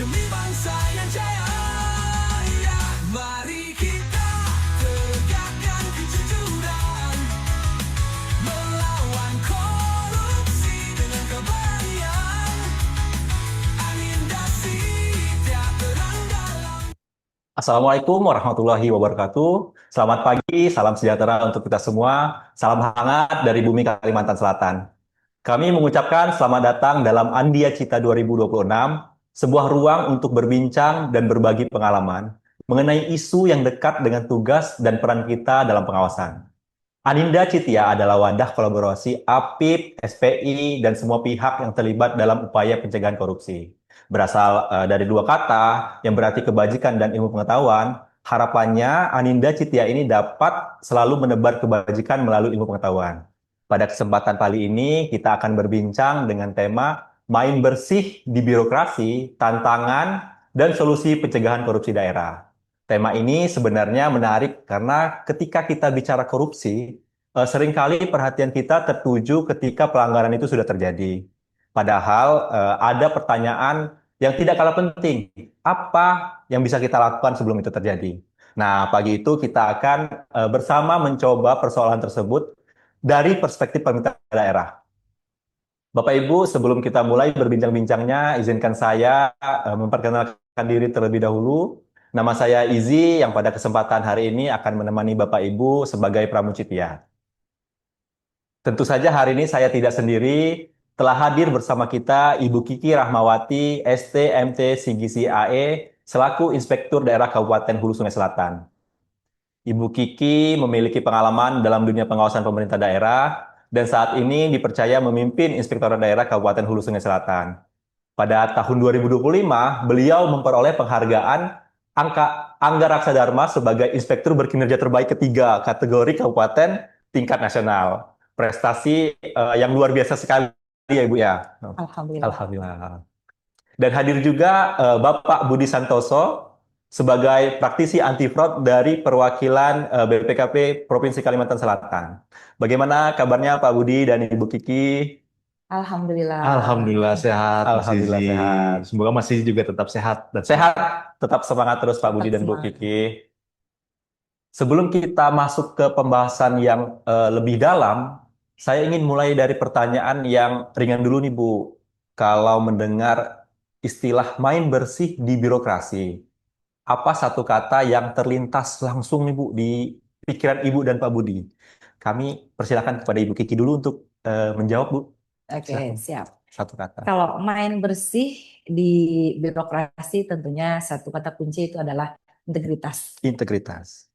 demi bangsa yang jaya. Ya, mari kita tegakkan kejujuran, melawan korupsi dengan keberanian. Aninda Setia terang dalam. Assalamualaikum warahmatullahi wabarakatuh. Selamat pagi, salam sejahtera untuk kita semua. Salam hangat dari bumi Kalimantan Selatan. Kami mengucapkan selamat datang dalam Andia Cita 2026, sebuah ruang untuk berbincang dan berbagi pengalaman mengenai isu yang dekat dengan tugas dan peran kita dalam pengawasan. Aninda Citia adalah wadah kolaborasi APIP, SPI, dan semua pihak yang terlibat dalam upaya pencegahan korupsi. Berasal dari dua kata yang berarti kebajikan dan ilmu pengetahuan, harapannya Aninda Citia ini dapat selalu menebar kebajikan melalui ilmu pengetahuan. Pada kesempatan kali ini, kita akan berbincang dengan tema Main Bersih di Birokrasi, Tantangan, dan Solusi Pencegahan Korupsi Daerah. Tema ini sebenarnya menarik karena ketika kita bicara korupsi, seringkali perhatian kita tertuju ketika pelanggaran itu sudah terjadi. Padahal ada pertanyaan yang tidak kalah penting. Apa yang bisa kita lakukan sebelum itu terjadi? Nah, pagi itu kita akan bersama mencoba persoalan tersebut dari perspektif pemerintah daerah. Bapak Ibu, sebelum kita mulai berbincang-bincangnya, izinkan saya memperkenalkan diri terlebih dahulu. Nama saya Izi, yang pada kesempatan hari ini akan menemani Bapak Ibu sebagai Pramucitia. Tentu saja hari ini saya tidak sendiri, telah hadir bersama kita Ibu Kiki Rahmawati, ST Sigisi AE, selaku Inspektur Daerah Kabupaten Hulu Sungai Selatan. Ibu Kiki memiliki pengalaman dalam dunia pengawasan pemerintah daerah dan saat ini dipercaya memimpin Inspektorat Daerah Kabupaten Hulu Sungai Selatan. Pada tahun 2025, beliau memperoleh penghargaan Angga Raksa Dharma sebagai Inspektur berkinerja terbaik ketiga kategori kabupaten tingkat nasional. Prestasi yang luar biasa sekali ya Ibu ya. Alhamdulillah. Alhamdulillah. Dan hadir juga Bapak Budi Santoso sebagai praktisi anti fraud dari perwakilan BPKP Provinsi Kalimantan Selatan. Bagaimana kabarnya Pak Budi dan Ibu Kiki? Alhamdulillah. Alhamdulillah sehat, Mas Alhamdulillah Izi. sehat. Semoga Mas Izi juga tetap sehat dan Sehat, tetap semangat terus Pak Budi Tetap dan Bu semangat. Kiki. Sebelum kita masuk ke pembahasan yang lebih dalam, saya ingin mulai dari pertanyaan yang ringan dulu nih Bu. Kalau mendengar istilah main bersih di birokrasi, apa satu kata yang terlintas langsung nih Bu di pikiran Ibu dan Pak Budi? Kami persilakan kepada Ibu Kiki dulu untuk menjawab Bu. Oke, Silakan. siap. Satu kata. Kalau main bersih di birokrasi tentunya satu kata kunci itu adalah integritas. Integritas.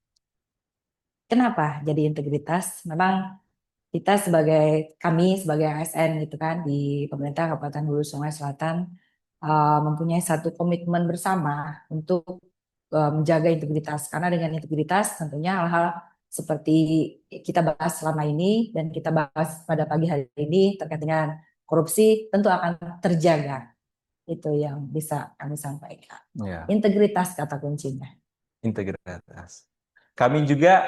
Kenapa jadi integritas? Memang kami sebagai ASN gitu kan di pemerintah Kabupaten Hulu Sungai Selatan mempunyai satu komitmen bersama untuk menjaga integritas. Karena dengan integritas tentunya hal-hal seperti kita bahas selama ini dan kita bahas pada pagi hari ini terkait dengan korupsi tentu akan terjaga. Itu yang bisa kami sampaikan. Ya. Integritas kata kuncinya. Integritas. Kami juga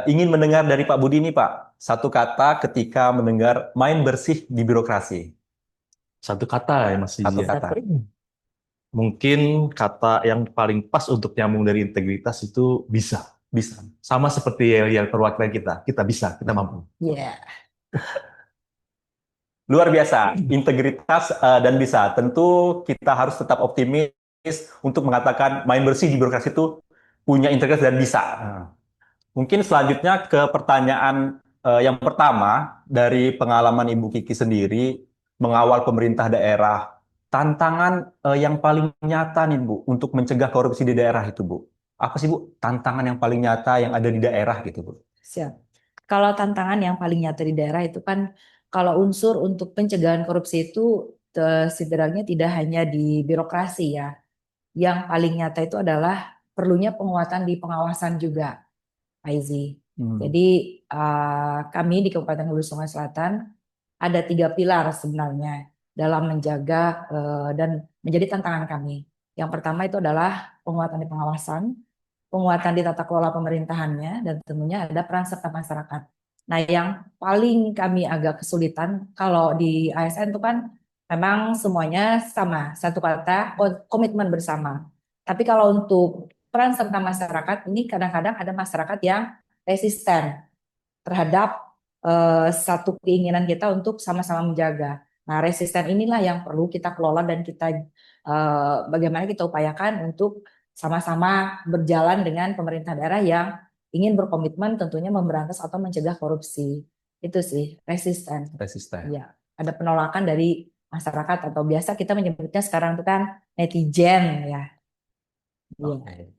ingin mendengar dari Pak Budi nih Pak, satu kata ketika mendengar main bersih di birokrasi. satu kata ya Mas Izi. Satu Ya. kata. Mungkin kata yang paling pas untuk nyambung dari integritas itu bisa. Bisa. Sama seperti yang perwakilan kita bisa, kita mampu. Iya. Luar biasa, integritas dan bisa. Tentu kita harus tetap optimis untuk mengatakan main bersih di birokrasi itu punya integritas dan bisa. Mungkin selanjutnya ke pertanyaan yang pertama dari pengalaman Ibu Kiki sendiri mengawal pemerintah daerah. Tantangan yang paling nyata nih Bu untuk mencegah korupsi di daerah itu Bu. Apa sih Bu tantangan yang paling nyata yang ada di daerah gitu Bu? Siap. Kalau tantangan yang paling nyata di daerah itu kan kalau unsur untuk pencegahan korupsi itu setidaknya tidak hanya di birokrasi ya. Yang paling nyata itu adalah perlunya penguatan di pengawasan juga, Pak Izi. Jadi kami di Kabupaten Hulu Sungai Selatan ada 3 pilar sebenarnya dalam menjaga dan menjadi tantangan kami. Yang pertama itu adalah penguatan di penguatan di tata kelola pemerintahannya, dan tentunya ada peran serta masyarakat. Nah, yang paling kami agak kesulitan kalau di ASN itu kan memang semuanya sama, satu kata, komitmen bersama. Tapi kalau untuk peran serta masyarakat, ini kadang-kadang ada masyarakat yang resisten terhadap satu keinginan kita untuk sama-sama menjaga. Nah, resisten inilah yang perlu kita kelola dan kita bagaimana kita upayakan untuk sama-sama berjalan dengan pemerintah daerah yang ingin berkomitmen tentunya memberantas atau mencegah korupsi. Itu sih, resisten. Resisten. Ya, ada penolakan dari masyarakat atau biasa kita menyebutnya sekarang itu kan netizen ya. Iya. Oke.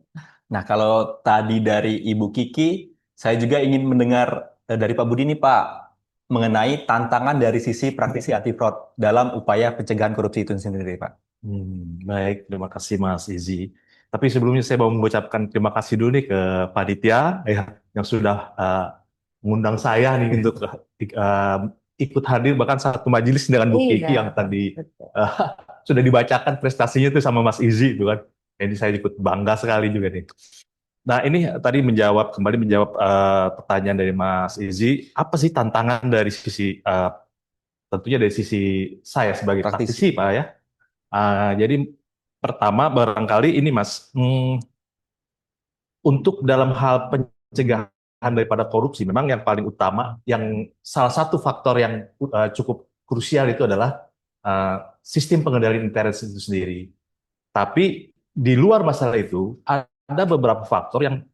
Nah, kalau tadi dari Ibu Kiki, saya juga ingin mendengar dari Pak Budi nih, Pak, mengenai tantangan dari sisi praktisi anti fraud dalam upaya pencegahan korupsi itu sendiri, Pak. Baik, terima kasih Mas Izzy. Tapi sebelumnya saya mau mengucapkan terima kasih dulu nih ke panitia ya yang sudah mengundang saya nih untuk ikut hadir bahkan satu majelis dengan Bu Kiki yang Iya, tadi betul. sudah dibacakan prestasinya itu sama Mas Izzy itu kan. Jadi saya ikut bangga sekali juga nih. Nah, ini tadi kembali menjawab pertanyaan dari Mas Izzy, apa sih tantangan dari sisi tentunya dari sisi saya sebagai praktisi, Pak ya. Jadi pertama barangkali ini Mas, untuk dalam hal pencegahan daripada korupsi, memang yang paling utama, yang salah satu faktor yang cukup krusial itu adalah sistem pengendalian internet itu sendiri. Tapi di luar masalah itu, ada beberapa faktor yang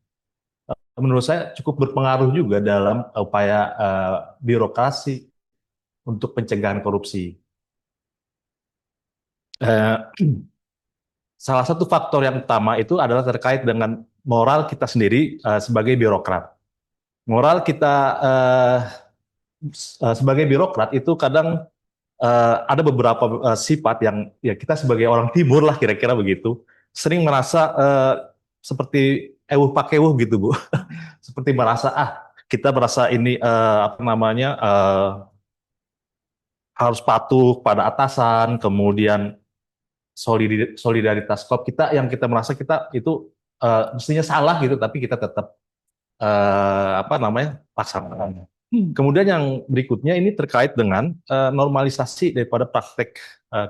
menurut saya cukup berpengaruh juga dalam upaya birokrasi untuk pencegahan korupsi. Eh, Salah satu faktor yang utama itu adalah terkait dengan moral kita sendiri sebagai birokrat. Moral kita sebagai birokrat itu kadang ada beberapa sifat yang ya kita sebagai orang timur lah kira-kira begitu, sering merasa seperti ewuh pakewuh gitu Bu. Seperti merasa kita merasa ini apa namanya harus patuh pada atasan, kemudian solidaritas klub kita yang kita merasa kita itu mestinya salah gitu, tapi kita tetap apa namanya laksanakan. Kemudian yang berikutnya ini terkait dengan normalisasi daripada praktek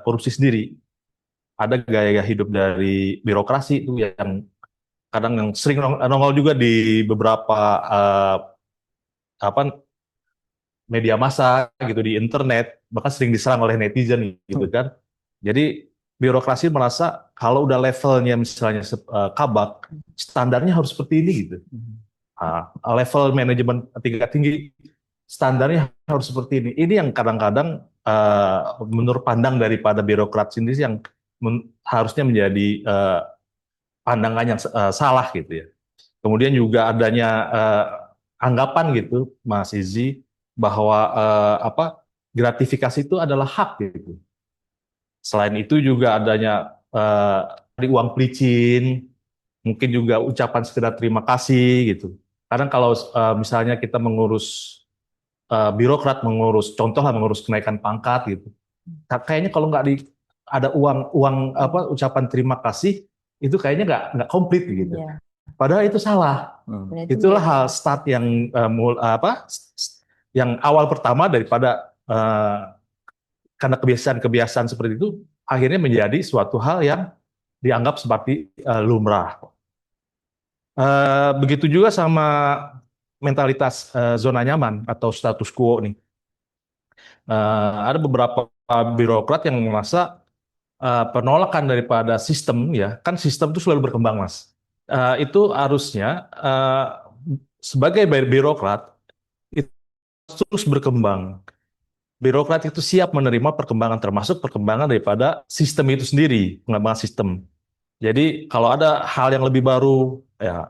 korupsi sendiri. Ada gaya hidup dari birokrasi itu yang kadang yang sering nongol juga di beberapa apa media massa gitu di internet, bahkan sering diserang oleh netizen gitu kan. Jadi birokrasi merasa kalau udah levelnya misalnya kabak, standarnya harus seperti ini gitu. Level manajemen tingkat tinggi, standarnya harus seperti ini. Ini yang kadang-kadang menurut pandang daripada birokrat sendiri yang harusnya menjadi pandangan yang salah gitu ya. Kemudian juga adanya anggapan gitu, Mas Izzy, bahwa apa gratifikasi itu adalah hak gitu. Selain itu juga adanya uang pelicin, mungkin juga ucapan sekedar terima kasih gitu. Kadang kalau misalnya kita mengurus birokrat, mengurus kenaikan pangkat gitu, kayaknya kalau nggak ada uang apa ucapan terima kasih itu kayaknya nggak komplit gitu. Iya. Padahal itu salah. Berarti Itulah ya, hal start yang yang awal pertama daripada karena kebiasaan-kebiasaan seperti itu akhirnya menjadi suatu hal yang dianggap seperti lumrah. Begitu juga sama mentalitas zona nyaman atau status quo nih. Ada beberapa birokrat yang merasa penolakan daripada sistem ya, kan sistem itu selalu berkembang Mas. Itu harusnya sebagai birokrat itu terus berkembang. Birokrat itu siap menerima perkembangan termasuk perkembangan daripada sistem itu sendiri, pengembangan sistem. Jadi kalau ada hal yang lebih baru, ya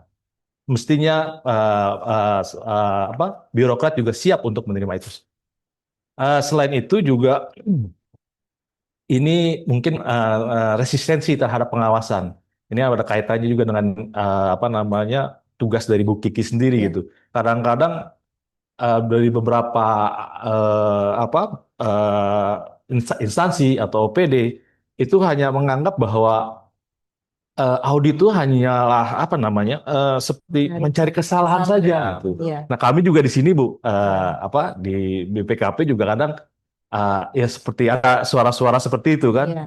mestinya birokrat juga siap untuk menerima itu. Selain itu juga ini mungkin resistensi terhadap pengawasan. Ini ada kaitannya juga dengan apa namanya tugas dari Bu Kiki sendiri ya. gitu. Kadang-kadang dari beberapa instansi atau OPD itu hanya menganggap bahwa audit itu hanyalah apa namanya seperti mencari kesalahan saja. Gitu. Iya. Nah kami juga di sini Bu apa di BPKP juga kadang Ya seperti ada suara-suara seperti itu kan. Iya.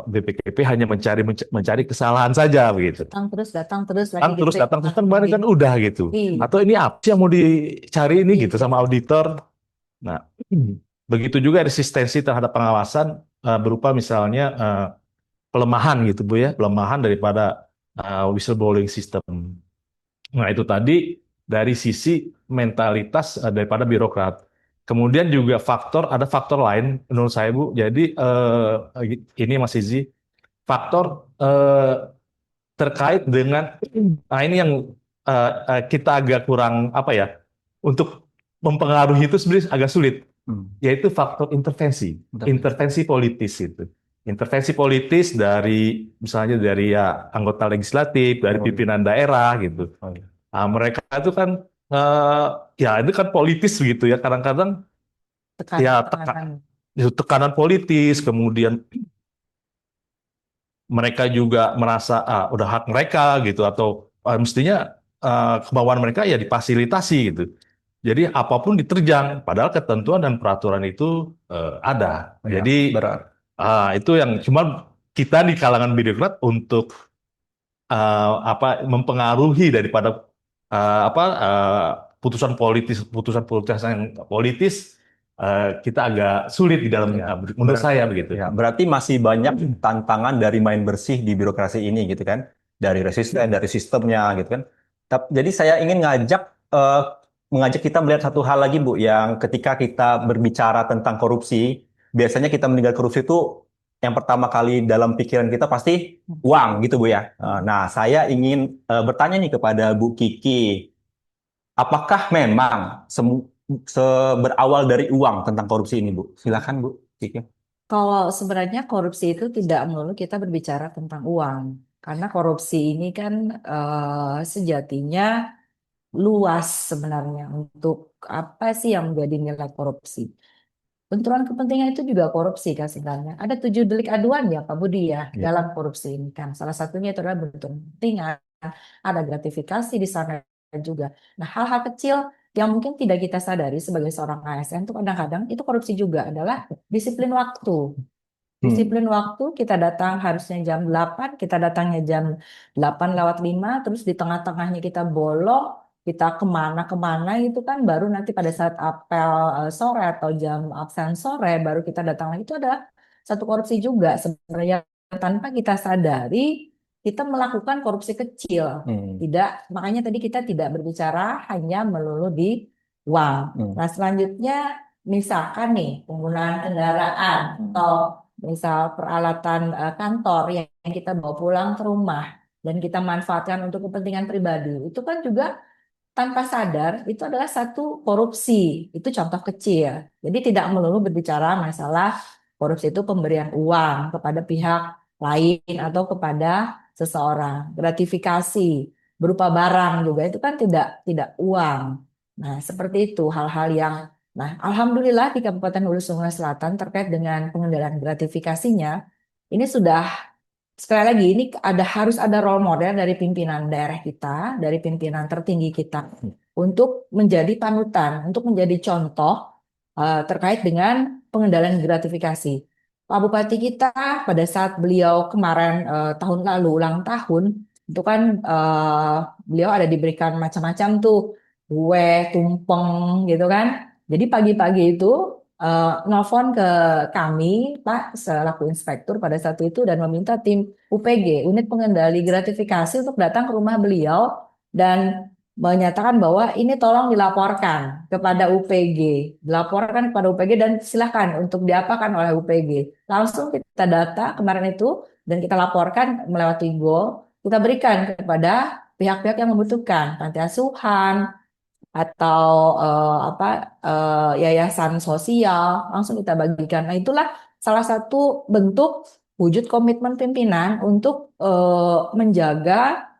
BPKP hanya mencari kesalahan saja begitu. Datang terus lagi Datang terus diperiksa kan kemarin lagi. kan udah gitu. Iya. Atau ini apa sih yang mau dicari ini gitu Iya. sama auditor. Nah, begitu juga resistensi terhadap pengawasan berupa misalnya pelemahan gitu Bu ya, pelemahan daripada whistleblowing system. Nah, itu tadi dari sisi mentalitas daripada birokrat. Kemudian juga ada faktor lain menurut saya Bu. Jadi ini Mas Izi, faktor terkait dengan ini yang kita agak kurang apa ya untuk mempengaruhi itu sebenarnya agak sulit, yaitu faktor intervensi politis itu. Intervensi politis dari misalnya dari ya anggota legislatif, dari pimpinan daerah gitu. Nah, mereka itu kan ya itu kan politis gitu ya. Kadang-kadang ya Tekanan. tekanan politis, kemudian mereka juga merasa udah hak mereka gitu atau mestinya kemauan mereka ya difasilitasi gitu. Jadi apapun diterjang, padahal ketentuan dan peraturan itu ada. Ya, Jadi berat. itu yang cuma kita di kalangan birokrat untuk mempengaruhi daripada putusan yang politis kita agak sulit di dalamnya. Ya, Menurut saya begitu. ya, berarti masih banyak tantangan dari main bersih di birokrasi ini gitu kan, dari resisten, dari sistemnya gitu kan. Jadi saya ingin eh, mengajak kita melihat satu hal lagi Bu, yang ketika kita berbicara tentang korupsi, biasanya kita mendengar korupsi itu yang pertama kali dalam pikiran kita pasti uang gitu Bu ya. Nah, saya ingin bertanya nih kepada Bu Kiki, apakah memang berawal dari uang tentang korupsi ini Bu? Silakan Bu Kiki. Kalau sebenarnya korupsi itu tidak melulu kita berbicara tentang uang, karena korupsi ini kan sejatinya luas sebenarnya untuk apa sih yang menjadi nilai korupsi. Benturan kepentingan itu juga korupsi kan sebenarnya. Ada 7 delik aduan ya Pak Budi ya Ya. dalam korupsi ini kan. Salah satunya itu adalah benturan kepentingan, ada gratifikasi di sana juga. Nah, hal-hal kecil yang mungkin tidak kita sadari sebagai seorang ASN itu kadang-kadang itu korupsi juga adalah disiplin waktu. Disiplin waktu, kita datang harusnya jam 8, kita datangnya jam 8:05, terus di tengah-tengahnya kita bolong, kita kemana-kemana gitu kan, baru nanti pada saat apel sore atau jam absen sore, baru kita datang lagi. Itu adalah satu korupsi juga sebenarnya tanpa kita sadari, kita melakukan korupsi kecil. Tidak, makanya tadi kita tidak berbicara hanya melulu di uang. Nah, selanjutnya misalkan nih penggunaan kendaraan atau misal peralatan kantor yang kita bawa pulang ke rumah dan kita manfaatkan untuk kepentingan pribadi, itu kan juga tanpa sadar itu adalah satu korupsi. Itu contoh kecil. Jadi tidak melulu berbicara masalah korupsi itu pemberian uang kepada pihak lain atau kepada seseorang. Gratifikasi berupa barang juga itu kan tidak uang. Nah, seperti itu hal-hal yang. Nah, alhamdulillah di Kabupaten Hulu Sungai Selatan terkait dengan pengendalian gratifikasinya, ini sudah sekali lagi ini harus ada role model dari pimpinan daerah kita, dari pimpinan tertinggi kita untuk menjadi panutan, untuk menjadi contoh terkait dengan pengendalian gratifikasi. Pak Bupati kita pada saat beliau kemarin tahun lalu ulang tahun itu kan beliau ada diberikan macam-macam tuh kue, tumpeng gitu kan. Jadi pagi-pagi itu nelfon ke kami, Pak, selaku inspektur pada saat itu dan meminta tim UPG, Unit Pengendali Gratifikasi, untuk datang ke rumah beliau dan menyatakan bahwa ini tolong dilaporkan kepada UPG, dilaporkan kepada UPG dan silahkan untuk diapakan oleh UPG. Langsung kita data kemarin itu dan kita laporkan melewati Go, kita berikan kepada pihak-pihak yang membutuhkan, panti asuhan, atau yayasan sosial langsung kita bagikan. Nah, itulah salah satu bentuk wujud komitmen pimpinan untuk menjaga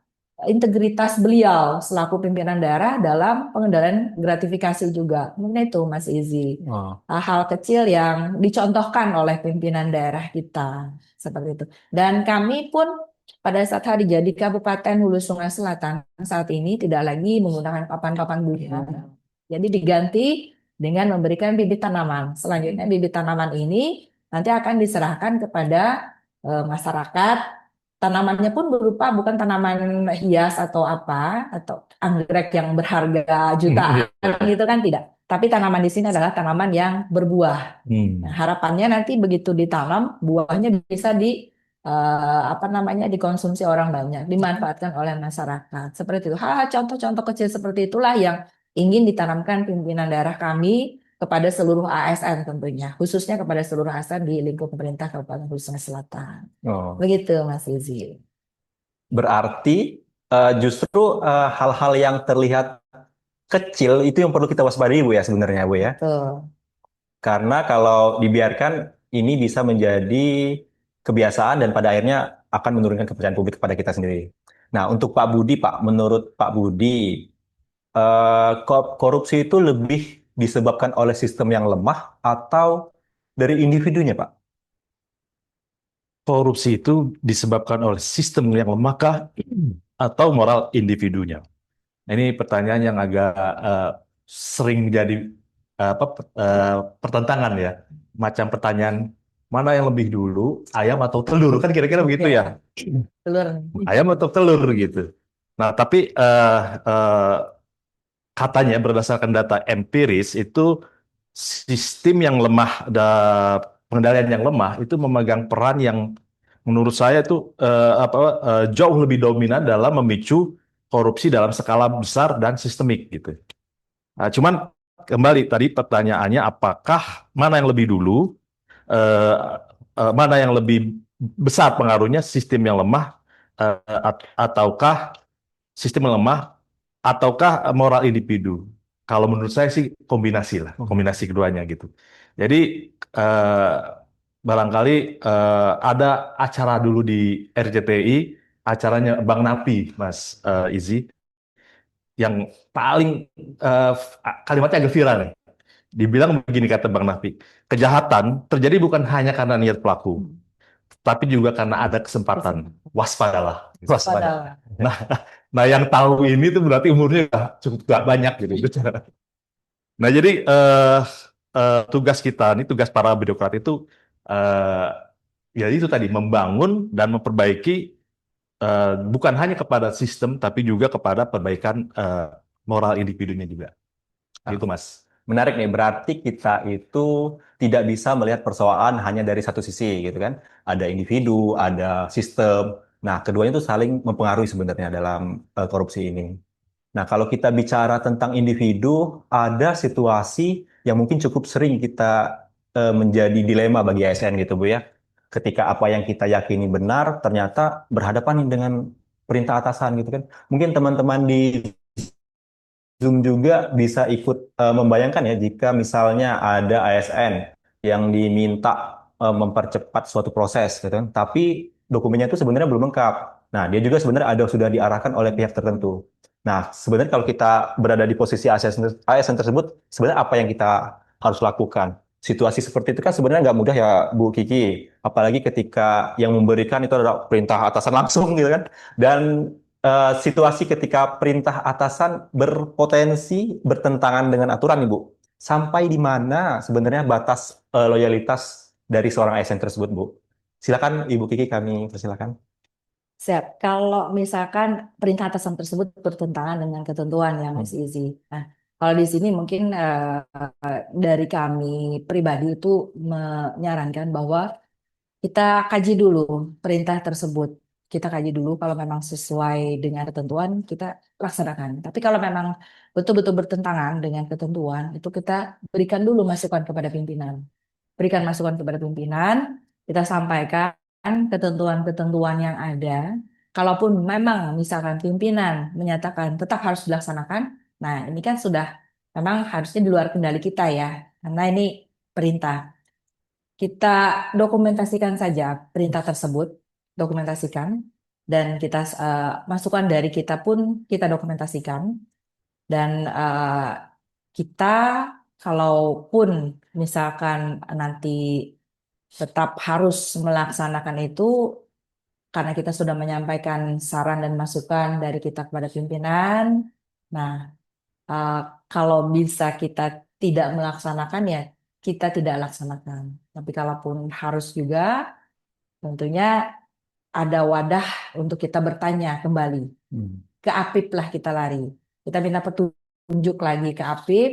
integritas beliau selaku pimpinan daerah dalam pengendalian gratifikasi juga. Mungkin itu Mas Izi. Hal kecil yang dicontohkan oleh pimpinan daerah kita seperti itu. Dan kami pun pada saat hari jadi Kabupaten Hulu Sungai Selatan saat ini tidak lagi menggunakan papan-papan bunga. Jadi diganti dengan memberikan bibit tanaman. Selanjutnya bibit tanaman ini nanti akan diserahkan kepada masyarakat. Tanamannya pun berupa bukan tanaman hias atau apa, atau anggrek yang berharga jutaan gitu kan tidak. Tapi tanaman di sini adalah tanaman yang berbuah. Nah, Hmm. harapannya nanti begitu ditanam, buahnya bisa apa namanya dikonsumsi orang banyak, dimanfaatkan oleh masyarakat. Seperti itu. Contoh-contoh kecil seperti itulah yang ingin ditanamkan pimpinan daerah kami kepada seluruh ASN tentunya, khususnya kepada seluruh ASN di lingkup pemerintah Kabupaten Khususnya Selatan. Oh, Begitu, Mas Izzy. berarti justru hal-hal yang terlihat kecil itu yang perlu kita waspadai Bu ya sebenarnya Bu ya. Betul. Karena kalau dibiarkan ini bisa menjadi kebiasaan dan pada akhirnya akan menurunkan kepercayaan publik kepada kita sendiri. Nah, untuk Pak Budi, Pak, menurut Pak Budi, korupsi itu lebih disebabkan oleh sistem yang lemah atau dari individunya, Pak? Korupsi itu disebabkan oleh sistem yang lemah kah atau moral individunya? Ini pertanyaan yang agak sering jadi pertentangan ya. Macam pertanyaan mana yang lebih dulu, ayam atau telur? Kan kira-kira begitu ya. Ya, telur. Ayam atau telur gitu. Nah, tapi katanya berdasarkan data empiris itu sistem yang lemah, pengendalian yang lemah itu memegang peran yang menurut saya itu jauh lebih dominan dalam memicu korupsi dalam skala besar dan sistemik gitu. Nah, cuman kembali tadi pertanyaannya apakah mana yang lebih dulu, eh, mana yang lebih besar pengaruhnya sistem yang lemah ataukah sistem yang lemah ataukah moral individu? Kalau menurut saya sih kombinasi lah, kombinasi keduanya gitu. Jadi barangkali ada acara dulu di RCTI, acaranya Bang Napi, Mas Izzy, yang paling kalimatnya agak viral nih. Dibilang begini kata Bang Nafi, kejahatan terjadi bukan hanya karena niat pelaku, tapi juga karena ada kesempatan. Waspadalah, waspada. Padahal. Nah, nah yang tahu ini tuh berarti umurnya cukup gak banyak gitu. Nah jadi tugas kita, ini tugas para birokrat itu eh, ya itu tadi membangun dan memperbaiki bukan hanya kepada sistem, tapi juga kepada perbaikan moral individunya juga. Nah, Gitu Mas. menarik nih, berarti kita itu tidak bisa melihat persoalan hanya dari satu sisi gitu kan. Ada individu, ada sistem. Nah, keduanya itu saling mempengaruhi sebenarnya dalam korupsi ini. Nah, kalau kita bicara tentang individu, ada situasi yang mungkin cukup sering kita menjadi dilema bagi ASN gitu, Bu ya. Ketika apa yang kita yakini benar, ternyata berhadapan nih dengan perintah atasan gitu kan. Mungkin teman-teman di Zoom juga bisa ikut membayangkan ya jika misalnya ada ASN yang diminta mempercepat suatu proses gitu kan, tapi dokumennya itu sebenarnya belum lengkap. Nah, dia juga sebenarnya ada sudah diarahkan oleh pihak tertentu. Nah, sebenarnya kalau kita berada di posisi ASN tersebut, sebenarnya apa yang kita harus lakukan? Situasi seperti itu kan sebenarnya nggak mudah ya, Bu Kiki. Apalagi ketika yang memberikan itu adalah perintah atasan langsung gitu kan. Dan situasi ketika perintah atasan berpotensi bertentangan dengan aturan, Ibu. Sampai di mana sebenarnya batas loyalitas dari seorang ASN tersebut, Bu? Silakan, Ibu Kiki, kami persilakan. Siap. Kalau misalkan perintah atasan tersebut bertentangan dengan ketentuan yang Mas Izzy. Nah, kalau di sini mungkin dari kami pribadi itu menyarankan bahwa kita kaji dulu perintah tersebut. Kita kaji dulu kalau memang sesuai dengan ketentuan kita laksanakan. Tapi kalau memang betul-betul bertentangan dengan ketentuan itu kita berikan dulu masukan kepada pimpinan. Berikan masukan kepada pimpinan, kita sampaikan ketentuan-ketentuan yang ada. Kalaupun memang misalkan pimpinan menyatakan tetap harus dilaksanakan, nah ini kan sudah memang harusnya di luar kendali kita ya, karena ini perintah. Kita dokumentasikan saja perintah tersebut, dokumentasikan, dan kita masukan dari kita pun kita dokumentasikan, dan kita kalaupun misalkan nanti tetap harus melaksanakan itu karena kita sudah menyampaikan saran dan masukan dari kita kepada pimpinan. Nah, eh, kalau bisa kita tidak melaksanakan ya kita tidak laksanakan. Tapi kalaupun harus juga, tentunya ada wadah untuk kita bertanya kembali. Ke Apip lah kita lari. Kita minta petunjuk lagi ke Apip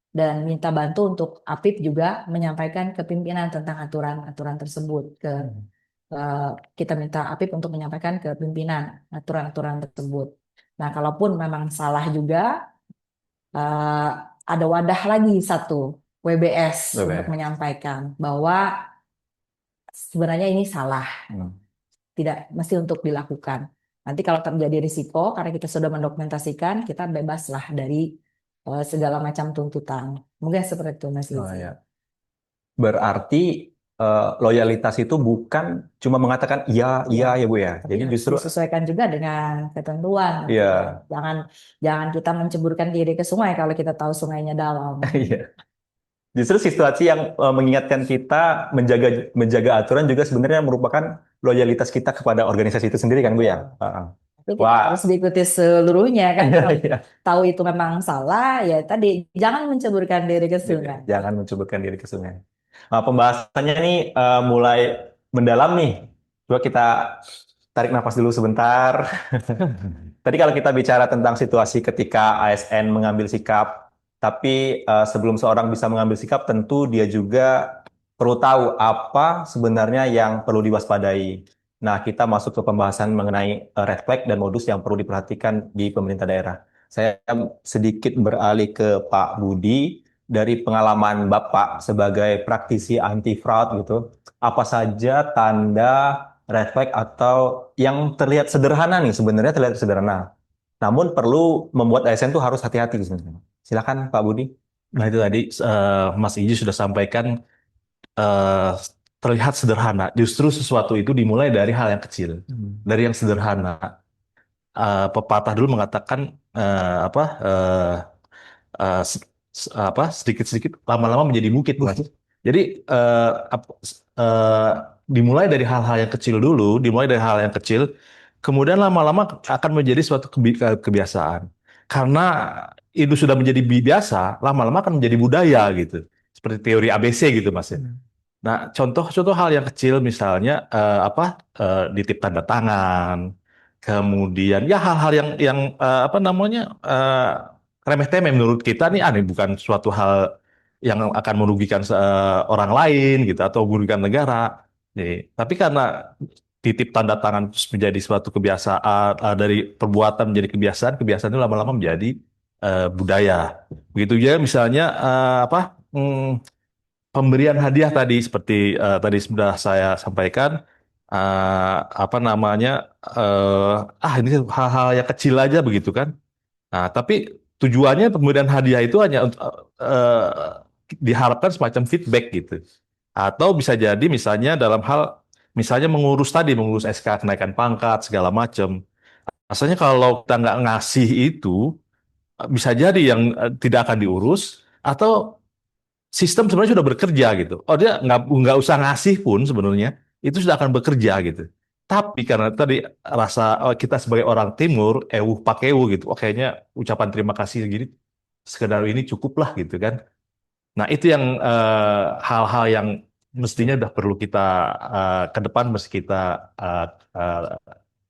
dan minta bantu untuk Apip juga menyampaikan ke pimpinan tentang aturan-aturan tersebut. Kita minta Apip untuk menyampaikan ke pimpinan aturan-aturan tersebut. Nah, kalaupun memang salah juga, eh, ada wadah lagi satu, WBS, untuk WBS. menyampaikan bahwa sebenarnya ini salah, tidak mesti untuk dilakukan. Nanti kalau terjadi risiko, karena kita sudah mendokumentasikan, kita bebaslah dari segala macam tuntutan. Mungkin seperti itu, Mas Oh, Lutfi. ya. Berarti loyalitas itu bukan cuma mengatakan iya, iya ya Bu ya. Tapi Jadi harus justru disesuaikan juga dengan ketentuan. iya, Jangan jangan kita menceburkan diri ke sungai kalau kita tahu sungainya dalam. iya. Justru situasi yang mengingatkan kita menjaga menjaga aturan juga sebenarnya merupakan loyalitas kita kepada organisasi itu sendiri kan Bu ya. Heeh. Itu tidak Wah, harus diikuti seluruhnya kan. iya, Kalau iya. tahu itu memang salah, ya tadi jangan menceburkan diri ke sungai. Jangan mencobakan diri ke sungai. Pembahasannya nih mulai mendalam nih. Coba kita tarik nafas dulu sebentar. Tadi kalau kita bicara tentang situasi ketika ASN mengambil sikap, tapi sebelum seorang bisa mengambil sikap, tentu dia juga perlu tahu apa sebenarnya yang perlu diwaspadai. Nah, kita masuk ke pembahasan mengenai red flag dan modus yang perlu diperhatikan di pemerintah daerah. Saya sedikit beralih ke Pak Budi dari pengalaman Bapak sebagai praktisi anti fraud gitu. Apa saja tanda red flag atau yang terlihat sederhana nih, sebenarnya terlihat sederhana. Namun perlu membuat ASN tuh harus hati-hati sebenarnya. Silakan Pak Budi. Nah itu tadi Mas Iji sudah sampaikan eh, terlihat sederhana. Justru sesuatu itu dimulai dari hal yang kecil, dari yang sederhana. Pepatah dulu mengatakan apa sedikit-sedikit lama-lama menjadi bukit, Mas. Jadi eh, dimulai dari hal-hal yang kecil dulu, dimulai dari hal yang kecil, kemudian lama-lama akan menjadi suatu kebiasaan. Karena itu sudah menjadi biasa, lama-lama akan menjadi budaya gitu. Seperti teori ABC gitu, Mas ya. Nah, contoh-contoh hal yang kecil misalnya nitip tanda tangan, kemudian ya hal-hal yang apa namanya remeh-temeh menurut kita nih aneh, bukan suatu hal yang akan merugikan orang lain gitu atau merugikan negara. Nih, tapi karena titip tanda tangan terus menjadi suatu kebiasaan, dari perbuatan menjadi kebiasaan, kebiasaan itu lama-lama menjadi budaya. Begitu juga misalnya pemberian hadiah tadi seperti tadi sudah saya sampaikan, apa namanya ini hal-hal yang kecil aja begitu kan. Nah, tapi tujuannya pemberian hadiah itu hanya untuk diharapkan semacam feedback gitu. Atau bisa jadi misalnya dalam hal misalnya mengurus SK kenaikan pangkat segala macam. Asalnya kalau kita nggak ngasih itu bisa jadi yang tidak akan diurus atau sistem sebenarnya sudah bekerja gitu. Oh dia nggak usah ngasih pun sebenarnya itu sudah akan bekerja gitu. Tapi karena tadi rasa kita sebagai orang Timur, pakewu gitu. Oh kayaknya ucapan terima kasih gini sekedar ini cukup lah gitu kan. Nah itu yang hal-hal yang mestinya udah perlu kita ke depan mesti kita uh, uh,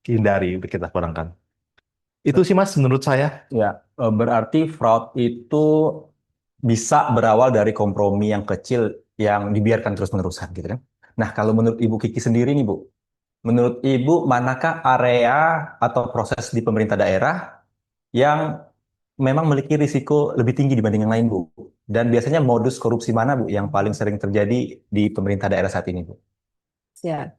hindari, kita kurangkan. Itu sih Mas menurut saya. Ya, berarti fraud itu bisa berawal dari kompromi yang kecil yang dibiarkan terus-menerusan gitu kan. Nah, kalau menurut Ibu Kiki sendiri nih Bu, menurut Ibu manakah area atau proses di pemerintah daerah yang memang memiliki risiko lebih tinggi dibanding yang lain Bu? Dan biasanya modus korupsi mana Bu yang paling sering terjadi di pemerintah daerah saat ini Bu? Ya,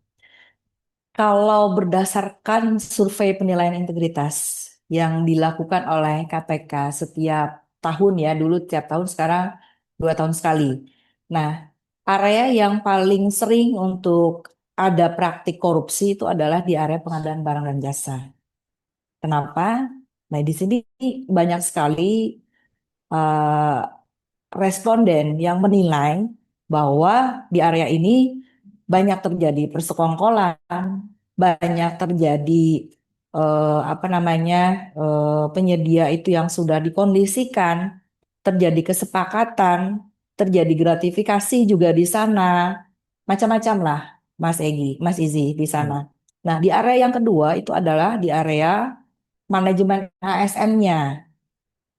kalau berdasarkan survei penilaian integritas yang dilakukan oleh KPK setiap tahun ya, dulu tiap tahun, sekarang 2 tahun sekali. Nah, area yang paling sering untuk ada praktik korupsi itu adalah di area pengadaan barang dan jasa. Kenapa? Nah, di sini banyak sekali eh, responden yang menilai bahwa di area ini banyak terjadi persekongkolan, banyak terjadi apa namanya penyedia itu yang sudah dikondisikan terjadi kesepakatan, terjadi gratifikasi juga di sana, macam-macam lah, Mas Izi di sana. Nah, di area yang kedua itu adalah di area manajemen ASN-nya.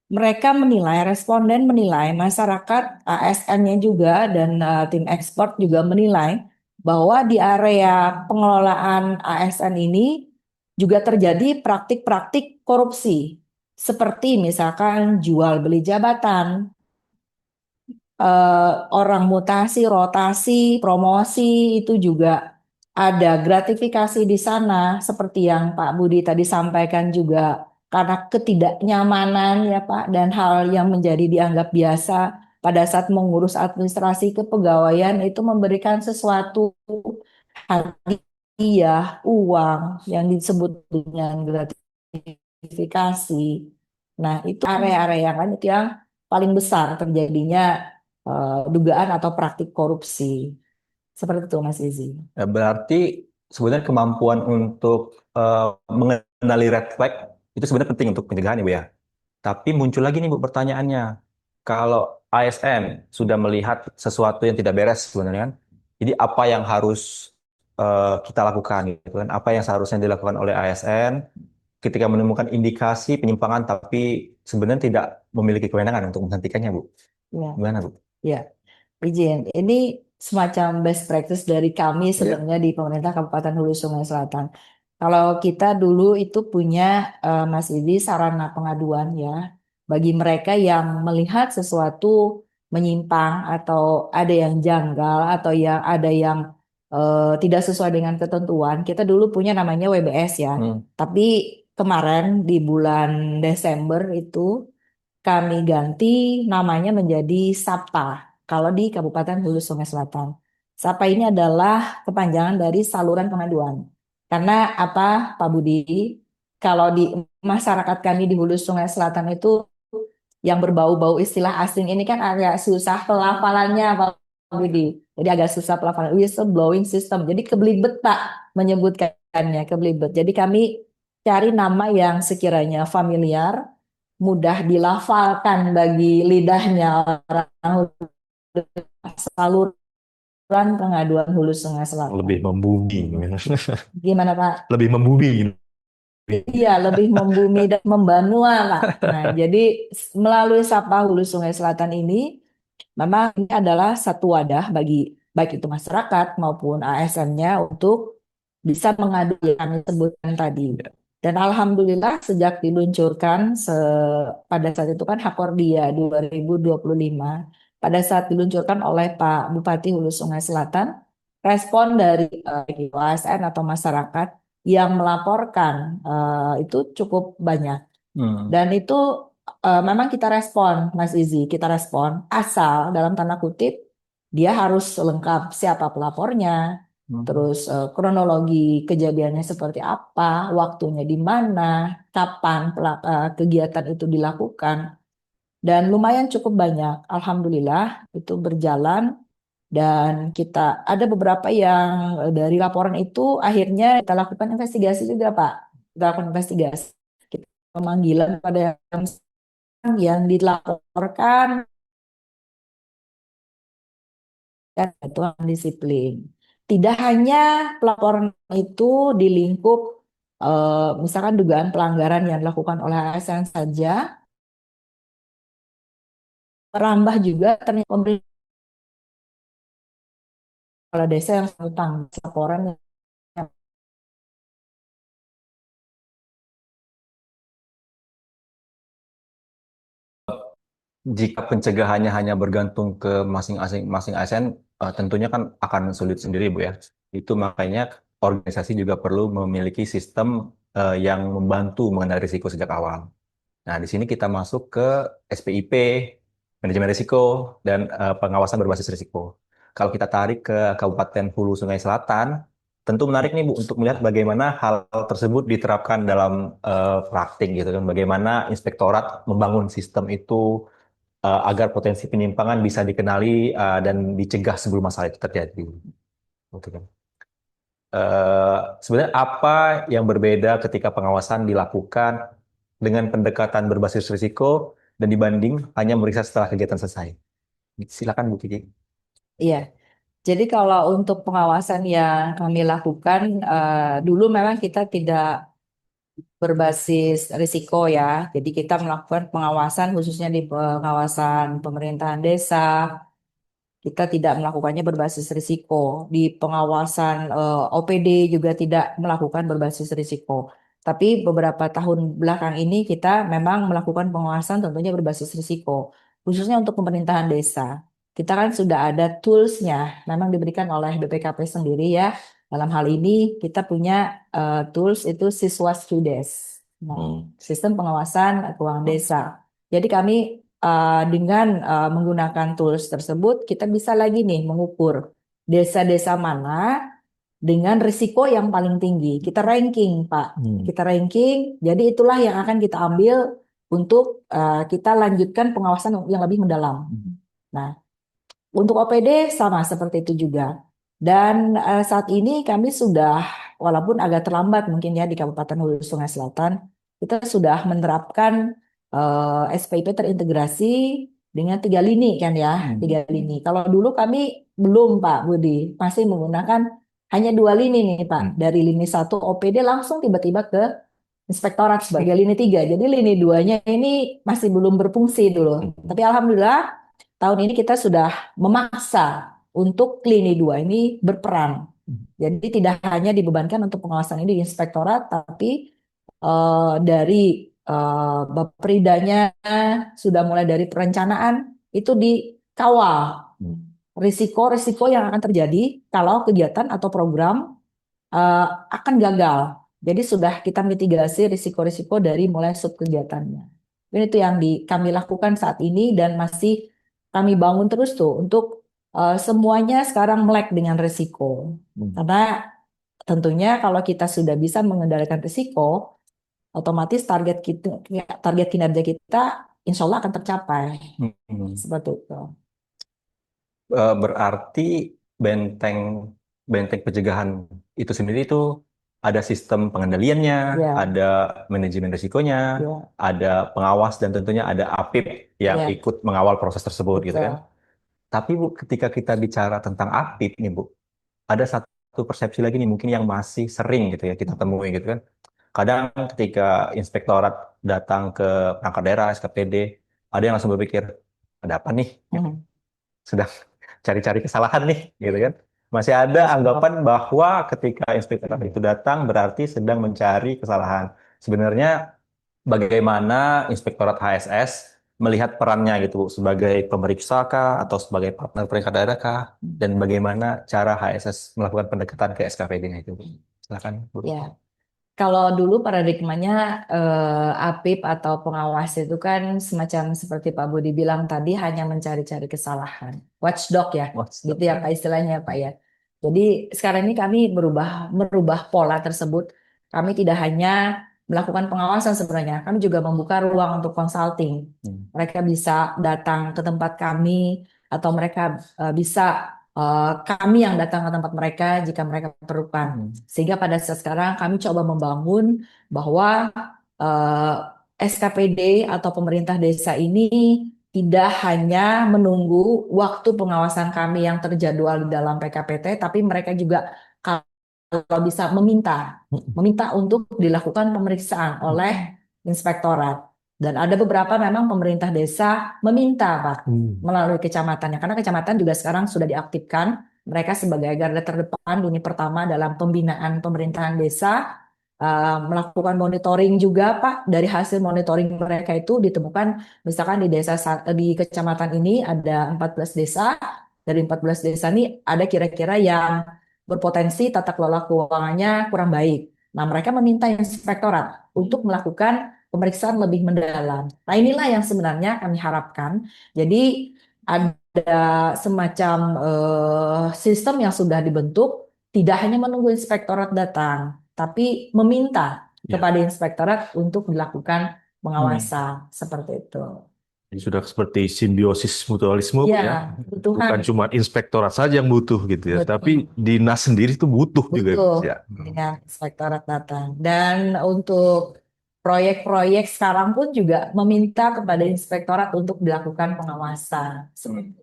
Mereka menilai, responden menilai, masyarakat ASN-nya juga dan tim ekspor juga menilai bahwa di area pengelolaan ASN ini juga terjadi praktik-praktik korupsi, seperti misalkan jual beli jabatan, orang mutasi, rotasi, promosi itu juga ada gratifikasi di sana seperti yang Pak Budi tadi sampaikan juga karena ketidaknyamanan ya Pak dan hal yang menjadi dianggap biasa pada saat mengurus administrasi kepegawaian itu memberikan sesuatu hadiah, uang yang disebut dengan gratifikasi. Nah, itu area-area yang kan itu yang paling besar terjadinya dugaan atau praktik korupsi. Seperti itu Mas Izi. Ya, berarti sebenarnya kemampuan untuk mengenali red flag itu sebenarnya penting untuk pencegahan ya, Bu ya. Tapi muncul lagi nih Bu pertanyaannya. Kalau ASN sudah melihat sesuatu yang tidak beres sebenarnya kan, jadi apa yang harus kita lakukan gitu kan? Apa yang seharusnya dilakukan oleh ASN ketika menemukan indikasi penyimpangan tapi sebenarnya tidak memiliki kewenangan untuk menghentikannya, Bu? Ya, Gimana, Bu? ya. Izin. Ini semacam best practice dari kami sebenarnya di pemerintah Kabupaten Hulu Sungai Selatan. Kalau kita dulu itu punya Mas Idi sarana pengaduan ya bagi mereka yang melihat sesuatu menyimpang atau ada yang janggal atau yang ada yang tidak sesuai dengan ketentuan. Kita dulu punya namanya WBS ya. Tapi kemarin di bulan Desember itu kami ganti namanya menjadi SAPA kalau di Kabupaten Hulu Sungai Selatan. SAPA ini adalah kepanjangan dari saluran pengaduan. Karena apa Pak Budi? Kalau di masyarakat kami di Hulu Sungai Selatan itu yang berbau-bau istilah asing ini kan agak susah pelafalannya Pak Budi. Jadi agak susah pelafalan whistleblowing system. Jadi keblibet Pak menyebutkannya keblibet. Jadi kami cari nama yang sekiranya familiar, mudah dilafalkan bagi lidahnya orang saluran pengaduan Hulu Sungai Selatan. Lebih membumi. Gimana Pak? Lebih membumi. Iya, lebih membumi dan membanua Pak. Nah, jadi melalui Sapa Hulu Sungai Selatan ini, memang ini adalah satu wadah bagi baik itu masyarakat maupun ASN-nya untuk bisa mengadu yang kami sebutkan tadi. Dan alhamdulillah sejak diluncurkan pada saat itu kan Hakordia 2025, pada saat diluncurkan oleh Pak Bupati Hulu Sungai Selatan, respon dari ASN atau masyarakat yang melaporkan itu cukup banyak. Dan itu memang kita respon, Mas Izi, kita respon asal dalam tanda kutip dia harus lengkap siapa pelapornya, terus kronologi kejadiannya seperti apa, waktunya di mana, kapan kegiatan itu dilakukan. Dan lumayan cukup banyak, alhamdulillah itu berjalan dan kita ada beberapa yang dari laporan itu akhirnya kita lakukan investigasi juga Pak. Kita lakukan investigasi, kita pemanggilan pada yang dilaporkan dan ketentuan disiplin. Tidak hanya pelaporan itu di lingkup misalkan dugaan pelanggaran yang dilakukan oleh ASN saja, merambah juga ternyata pemerintah kepala desa yang tentang laporan yang Jika pencegahannya hanya bergantung ke masing-masing ASN, tentunya kan akan sulit sendiri, Bu ya. Itu makanya organisasi juga perlu memiliki sistem yang membantu mengenali risiko sejak awal. Nah, di sini kita masuk ke SPIP, manajemen risiko, dan pengawasan berbasis risiko. Kalau kita tarik ke Kabupaten Hulu Sungai Selatan, tentu menarik nih Bu untuk melihat bagaimana hal tersebut diterapkan dalam praktik gitu kan. Bagaimana inspektorat membangun sistem itu agar potensi penyimpangan bisa dikenali dan dicegah sebelum masalah itu terjadi. Gitu kan. Sebenarnya apa yang berbeda ketika pengawasan dilakukan dengan pendekatan berbasis risiko dan dibanding hanya memeriksa setelah kegiatan selesai. Silakan Bu Kiki. Iya. Jadi kalau untuk pengawasan yang kami lakukan, dulu memang kita tidak berbasis risiko ya. Jadi kita melakukan pengawasan khususnya di pengawasan pemerintahan desa. Kita tidak melakukannya berbasis risiko. Di pengawasan OPD juga tidak melakukan berbasis risiko. Tapi beberapa tahun belakang ini kita memang melakukan pengawasan tentunya berbasis risiko. Khususnya untuk pemerintahan desa. Kita kan sudah ada toolsnya, memang diberikan oleh BPKP sendiri ya. Dalam hal ini kita punya tools itu Siswa Studes. Nah, sistem pengawasan keuangan desa. Jadi kami dengan menggunakan tools tersebut, kita bisa lagi nih mengukur desa-desa mana dengan risiko yang paling tinggi. Kita ranking, Pak. Kita ranking, jadi itulah yang akan kita ambil untuk kita lanjutkan pengawasan yang lebih mendalam. Nah, untuk OPD sama seperti itu juga. Dan saat ini kami sudah, walaupun agak terlambat mungkin ya di Kabupaten Hulu Sungai Selatan, kita sudah menerapkan SPIP terintegrasi dengan 3 lini kan ya, 3 lini. Kalau dulu kami belum Pak Budi, masih menggunakan hanya 2 lini nih Pak. Dari lini 1 OPD langsung tiba-tiba ke inspektorat sebagai lini 3. Jadi lini 2-nya ini masih belum berfungsi dulu. Tapi alhamdulillah tahun ini kita sudah memaksa untuk lini 2 ini berperan. Jadi tidak hanya dibebankan untuk pengawasan ini di inspektorat, tapi dari Bapperidanya sudah mulai dari perencanaan itu dikawal risiko-risiko yang akan terjadi kalau kegiatan atau program akan gagal. Jadi sudah kita mitigasi risiko-risiko dari mulai sub kegiatannya. Ini itu yang kami lakukan saat ini dan masih kami bangun terus tuh untuk semuanya sekarang melek dengan risiko. Karena tentunya kalau kita sudah bisa mengendalikan risiko, otomatis target kinerja kita insya Allah akan tercapai. Seperti itu. Berarti benteng pencegahan itu sendiri itu ada sistem pengendaliannya, Ya. ada manajemen risikonya, Ya. ada pengawas dan tentunya ada APIP yang Ya. ikut mengawal proses tersebut gitu kan. Betul. Tapi Bu, ketika kita bicara tentang APIP nih Bu, ada satu persepsi lagi nih mungkin yang masih sering gitu ya kita temui gitu kan. Kadang ketika inspektorat datang ke perangkat daerah, SKPD, ada yang langsung berpikir, ada apa nih? Sedang cari-cari kesalahan nih, gitu kan? Masih ada anggapan bahwa ketika inspektorat itu datang berarti sedang mencari kesalahan. Sebenarnya bagaimana inspektorat HSS melihat perannya gitu Bu, sebagai pemeriksa kah atau sebagai partner perangkat daerah kah? Dan bagaimana cara HSS melakukan pendekatan ke SKPD-nya itu Bu? Silakan Bu. Ya. Kalau dulu paradigmanya APIP atau pengawas itu kan semacam seperti Pak Budi bilang tadi hanya mencari-cari kesalahan. Watchdog ya, Watchdog. gitu ya Pak istilahnya Pak ya. Jadi sekarang ini kami merubah pola tersebut. Kami tidak hanya melakukan pengawasan sebenarnya, kami juga membuka ruang untuk consulting. Mereka bisa datang ke tempat kami atau mereka bisa kami yang datang ke tempat mereka jika mereka perlukan. Sehingga pada saat sekarang kami coba membangun bahwa SKPD atau pemerintah desa ini tidak hanya menunggu waktu pengawasan kami yang terjadwal di dalam PKPT, tapi mereka juga kalau bisa meminta untuk dilakukan pemeriksaan oleh inspektorat. Dan ada beberapa memang pemerintah desa meminta Pak melalui kecamatannya. Karena kecamatan juga sekarang sudah diaktifkan. Mereka sebagai garda terdepan lini pertama dalam pembinaan pemerintahan desa. Melakukan monitoring juga Pak. Dari hasil monitoring mereka itu ditemukan misalkan di kecamatan ini ada 14 desa. Dari 14 desa ini ada kira-kira yang berpotensi tata kelola keuangannya kurang baik. Nah mereka meminta inspektorat untuk melakukan pemeriksaan lebih mendalam. Nah inilah yang sebenarnya kami harapkan. Jadi ada semacam sistem yang sudah dibentuk, tidak hanya menunggu inspektorat datang, tapi meminta kepada inspektorat untuk dilakukan pengawasan seperti itu. Jadi sudah seperti simbiosis mutualisme Bu, ya. Bukan cuma inspektorat saja yang butuh gitu ya, Betul. tapi dinas sendiri itu butuh juga Betul, ya. dengan inspektorat datang. Dan untuk proyek-proyek sekarang pun juga meminta kepada inspektorat untuk dilakukan pengawasan. Seperti itu.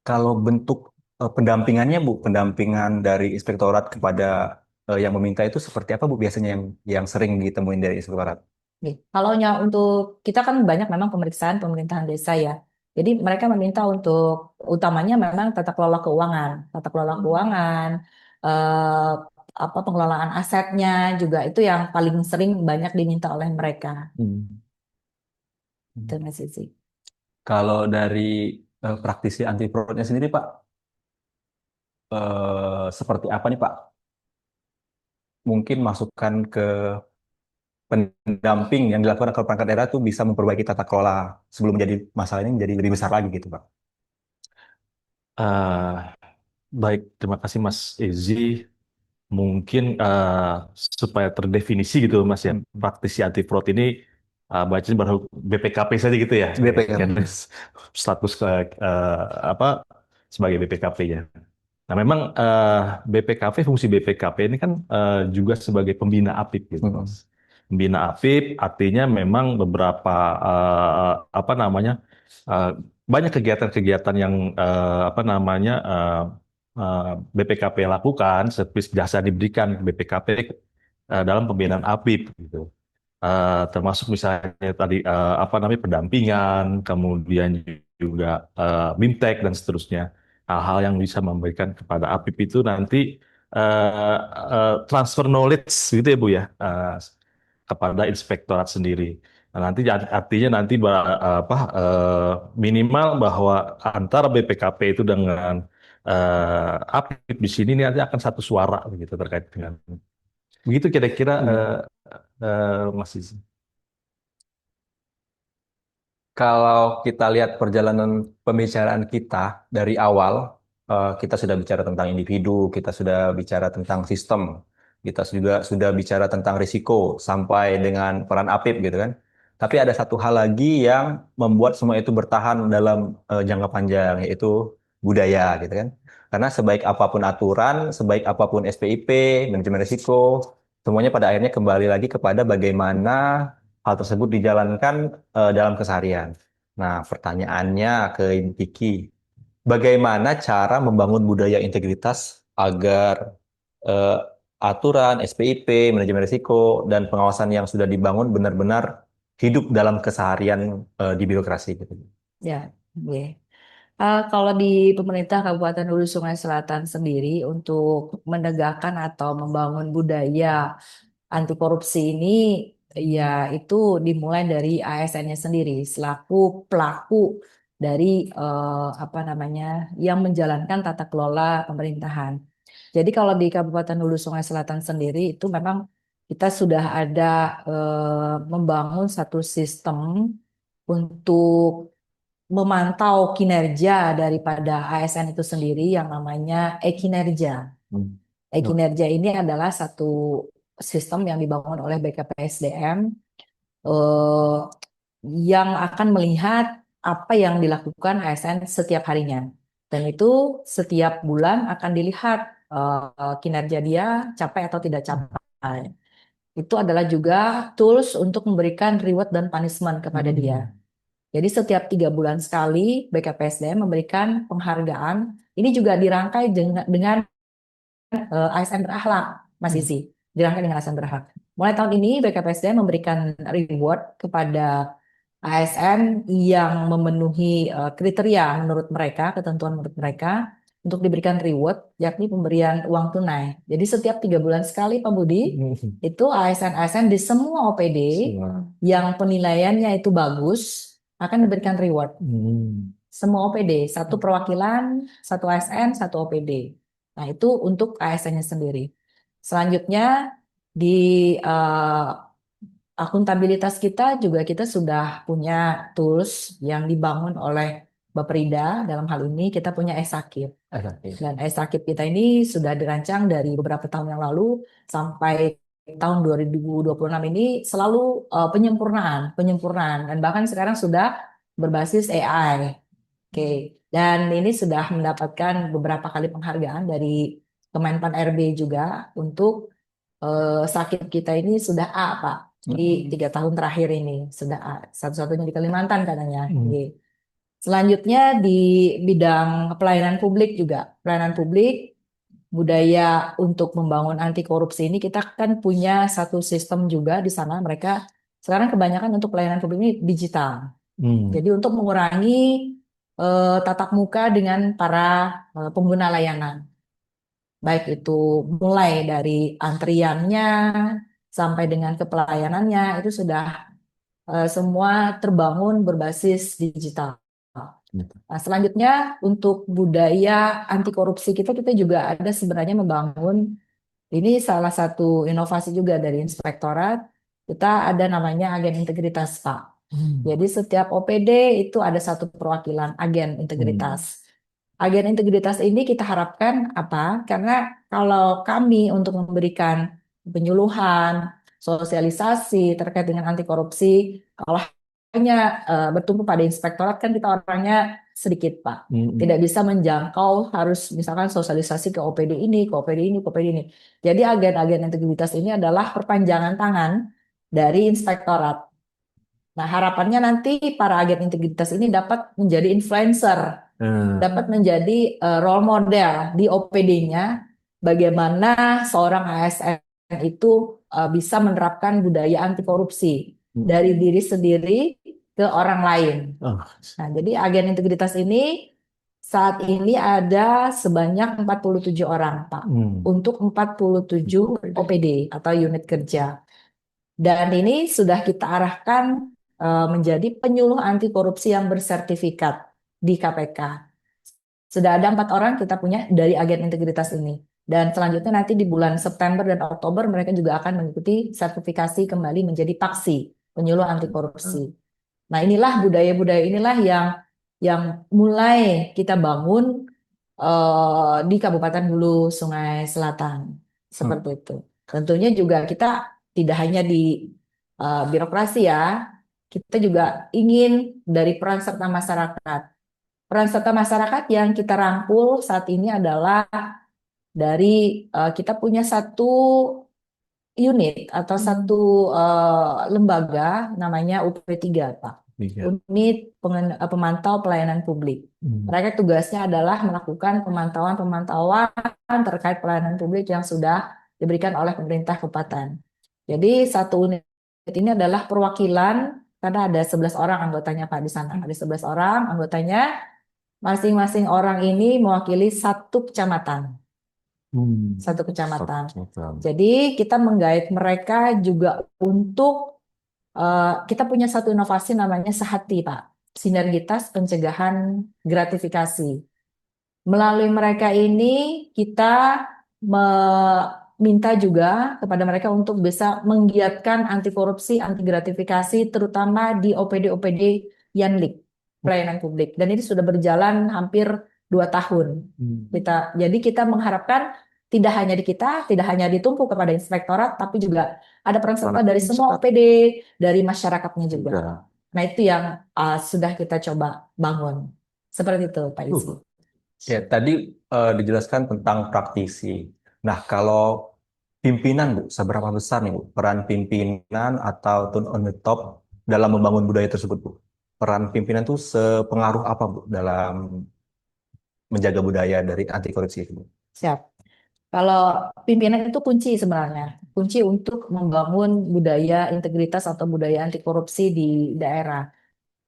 Kalau bentuk pendampingannya Bu, pendampingan dari inspektorat kepada yang meminta itu seperti apa Bu biasanya yang sering ditemuin dari inspektorat? Oke. Kalau untuk kita kan banyak memang pemeriksaan pemerintahan desa ya. Jadi mereka meminta untuk utamanya memang tata kelola keuangan, eh, apa pengelolaan asetnya juga itu yang paling sering banyak diminta oleh mereka. Hmm. Itu Mas Sisi. Kalau dari praktisi anti fraudnya sendiri Pak, seperti apa nih Pak? Mungkin masukan ke pendamping yang dilakukan oleh perangkat daerah itu bisa memperbaiki tata kelola sebelum menjadi masalah ini menjadi lebih besar lagi gitu Pak. Eh, Baik, terima kasih Mas Ezi. Mungkin supaya terdefinisi gitu Mas ya, Hmm. praktisi anti fraud ini bacanya baru BPKP saja gitu ya, BPK. kan status apa sebagai BPKP ya. Nah memang BPKP, fungsi BPKP ini kan juga sebagai pembina APIP gitu Hmm. Mas. Pembina APIP artinya memang beberapa apa namanya eh, banyak kegiatan-kegiatan yang apa namanya BPKP lakukan, servis jasa diberikan ke BPKP dalam pembinaan APIP gitu. Termasuk misalnya tadi apa namanya pendampingan, kemudian juga BIMTEK dan seterusnya. Hal-hal yang bisa memberikan kepada APIP itu nanti eh, transfer knowledge gitu ya Bu ya, kepada inspektorat sendiri. Nah, nanti artinya nanti apa minimal bahwa antara BPKP itu dengan APIP di sini nanti akan satu suara begitu terkait dengan begitu kira-kira Hmm. Mas Izi. Kalau kita lihat perjalanan pembicaraan kita dari awal, kita sudah bicara tentang individu, kita sudah bicara tentang sistem, kita juga sudah bicara tentang risiko sampai dengan peran APIP gitu kan. Tapi ada satu hal lagi yang membuat semua itu bertahan dalam jangka panjang, yaitu budaya gitu kan. Karena sebaik apapun aturan, sebaik apapun SPIP, manajemen risiko, semuanya pada akhirnya kembali lagi kepada bagaimana hal tersebut dijalankan dalam keseharian. Nah, pertanyaannya ke Kiki, bagaimana cara membangun budaya integritas agar eh, aturan, SPIP, manajemen risiko, dan pengawasan yang sudah dibangun benar-benar hidup dalam keseharian di birokrasi gitu. Ya, oke. Kalau di pemerintah Kabupaten Hulu Sungai Selatan sendiri untuk menegakkan atau membangun budaya anti korupsi ini ya itu dimulai dari ASN-nya sendiri selaku pelaku dari apa namanya yang menjalankan tata kelola pemerintahan. Jadi kalau di Kabupaten Hulu Sungai Selatan sendiri itu memang kita sudah ada membangun satu sistem untuk memantau kinerja daripada ASN itu sendiri yang namanya e-kinerja. Hmm. E-kinerja ini adalah satu sistem yang dibangun oleh BKPSDM eh, yang akan melihat apa yang dilakukan ASN setiap harinya. Dan itu setiap bulan akan dilihat kinerja dia capai atau tidak capai. Itu adalah juga tools untuk memberikan reward dan punishment kepada dia. Jadi setiap 3 bulan sekali BKPSDM memberikan penghargaan. Ini juga dirangkai dengan ASN berakhlak, Mas Isi. Dirangkai dengan ASN berakhlak. Mulai tahun ini BKPSDM memberikan reward kepada ASN yang memenuhi kriteria menurut mereka, ketentuan menurut mereka, untuk diberikan reward, yakni pemberian uang tunai. Jadi setiap 3 bulan sekali, Pak Budi, itu ASN-ASN di semua OPD yang penilaiannya itu bagus akan diberikan reward. Semua OPD, satu perwakilan, satu ASN, satu OPD. Nah, itu untuk ASN-nya sendiri. Selanjutnya di akuntabilitas kita juga kita sudah punya tools yang dibangun oleh Baperida. Dalam hal ini kita punya e-Sakip. Dan e-Sakip kita ini sudah dirancang dari beberapa tahun yang lalu sampai tahun 2026 ini selalu penyempurnaan dan bahkan sekarang sudah berbasis AI. Oke. Dan ini sudah mendapatkan beberapa kali penghargaan dari Kemenpan RB juga untuk sakit kita ini sudah A, Pak. di 3 tahun terakhir ini sudah satu-satunya di Kalimantan katanya. Hmm. Gitu. Selanjutnya di bidang pelayanan publik juga, pelayanan publik, budaya untuk membangun anti korupsi ini kita kan punya satu sistem juga di sana. Mereka sekarang kebanyakan untuk pelayanan publik ini digital. Hmm. Jadi untuk mengurangi tatap muka dengan para pengguna layanan, baik itu mulai dari antriannya sampai dengan kepelayanannya itu sudah semua terbangun berbasis digital. Nah, selanjutnya untuk budaya anti korupsi kita juga ada sebenarnya membangun, ini salah satu inovasi juga dari Inspektorat, kita ada namanya agen integritas, Pak. Jadi setiap OPD itu ada satu perwakilan agen integritas. Agen integritas ini kita harapkan apa? Karena kalau kami untuk memberikan penyuluhan, sosialisasi terkait dengan anti korupsi, kalau hanya bertumpu pada inspektorat kan kita orangnya sedikit, Pak. Hmm. Tidak bisa menjangkau, harus misalkan sosialisasi ke OPD ini, ke OPD ini, ke OPD ini. Jadi agen-agen integritas ini adalah perpanjangan tangan dari inspektorat. Nah, harapannya nanti para agen integritas ini dapat menjadi influencer, dapat menjadi role model di OPD-nya, bagaimana seorang ASN itu bisa menerapkan budaya anti korupsi dari diri sendiri ke orang lain. Oh. Nah, jadi agen integritas ini saat ini ada sebanyak 47 orang, Pak, untuk 47 OPD atau unit kerja. Dan ini sudah kita arahkan menjadi penyuluh anti korupsi yang bersertifikat di KPK. Sudah ada 4 orang kita punya dari agen integritas ini. Dan selanjutnya nanti di bulan September dan Oktober mereka juga akan mengikuti sertifikasi kembali menjadi paksi, penyuluh anti korupsi. Nah, inilah budaya-budaya inilah yang mulai kita bangun di Kabupaten Hulu Sungai Selatan. Seperti itu. Tentunya juga kita tidak hanya di birokrasi ya, kita juga ingin dari peran serta masyarakat. Peran serta masyarakat yang kita rangkul saat ini adalah dari kita punya satu unit atau satu lembaga namanya UP3, Pak. Unit Pemantau Pelayanan Publik. Mereka tugasnya adalah melakukan pemantauan terkait pelayanan publik yang sudah diberikan oleh pemerintah kabupaten. Jadi satu unit ini adalah perwakilan karena ada 11 orang anggotanya, Pak, di sana. Ada 11 orang anggotanya, masing-masing orang ini mewakili satu kecamatan. Satu kecamatan. Jadi kita menggait mereka juga untuk kita punya satu inovasi namanya Sehati, Pak. Sinergitas Pencegahan Gratifikasi. Melalui mereka ini kita meminta juga kepada mereka untuk bisa menggiatkan anti korupsi, anti gratifikasi, terutama di OPD-OPD Yanlik, pelayanan publik. Dan ini sudah berjalan hampir 2 tahun. Jadi kita mengharapkan tidak hanya di kita, tidak hanya ditumpu kepada inspektorat, tapi juga ada peran serta dari semua OPD, dari masyarakatnya juga. Nah, itu yang sudah kita coba bangun. Seperti itu, Pak Izzy. Ya, tadi dijelaskan tentang praktisi. Nah, kalau pimpinan, Bu, seberapa besar nih, Bu, peran pimpinan atau turn on the top dalam membangun budaya tersebut, Bu? Peran pimpinan itu sepengaruh apa, Bu, dalam menjaga budaya dari anti korupsi itu, Bu? Siap. Kalau pimpinan itu kunci sebenarnya, kunci untuk membangun budaya integritas atau budaya anti korupsi di daerah.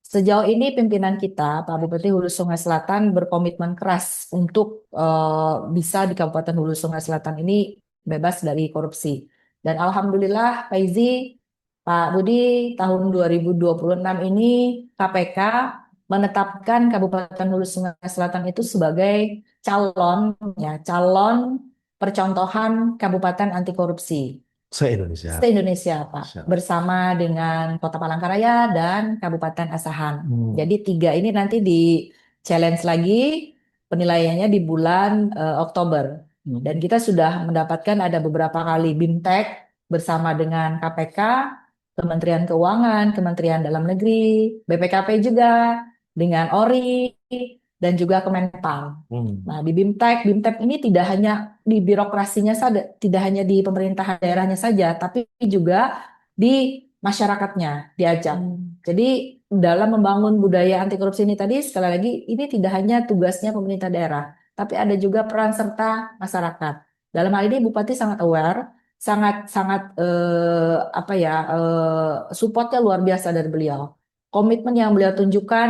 Sejauh ini pimpinan kita, Pak Bupati Hulu Sungai Selatan berkomitmen keras untuk bisa di Kabupaten Hulu Sungai Selatan ini bebas dari korupsi. Dan alhamdulillah, Pak Izzy, Pak Budi, tahun 2026 ini KPK menetapkan Kabupaten Hulu Sungai Selatan itu sebagai calon percontohan kabupaten anti korupsi Se-Indonesia. se-Indonesia, Pak, Siap. bersama dengan Kota Palangkaraya dan Kabupaten Asahan. Jadi 3 ini nanti di challenge lagi penilaiannya di bulan Oktober. Dan kita sudah mendapatkan ada beberapa kali BIMTEK bersama dengan KPK, Kementerian Keuangan, Kementerian Dalam Negeri, BPKP juga, dengan ORI, dan juga Kemenpal. Nah, di BIMTEK ini tidak hanya di birokrasinya saja, tidak hanya di pemerintahan daerahnya saja, tapi juga di masyarakatnya diajak. Jadi dalam membangun budaya anti korupsi ini tadi sekali lagi ini tidak hanya tugasnya pemerintah daerah, tapi ada juga peran serta masyarakat. Dalam hal ini Bupati sangat aware, sangat sangat apa ya supportnya luar biasa dari beliau. Komitmen yang beliau tunjukkan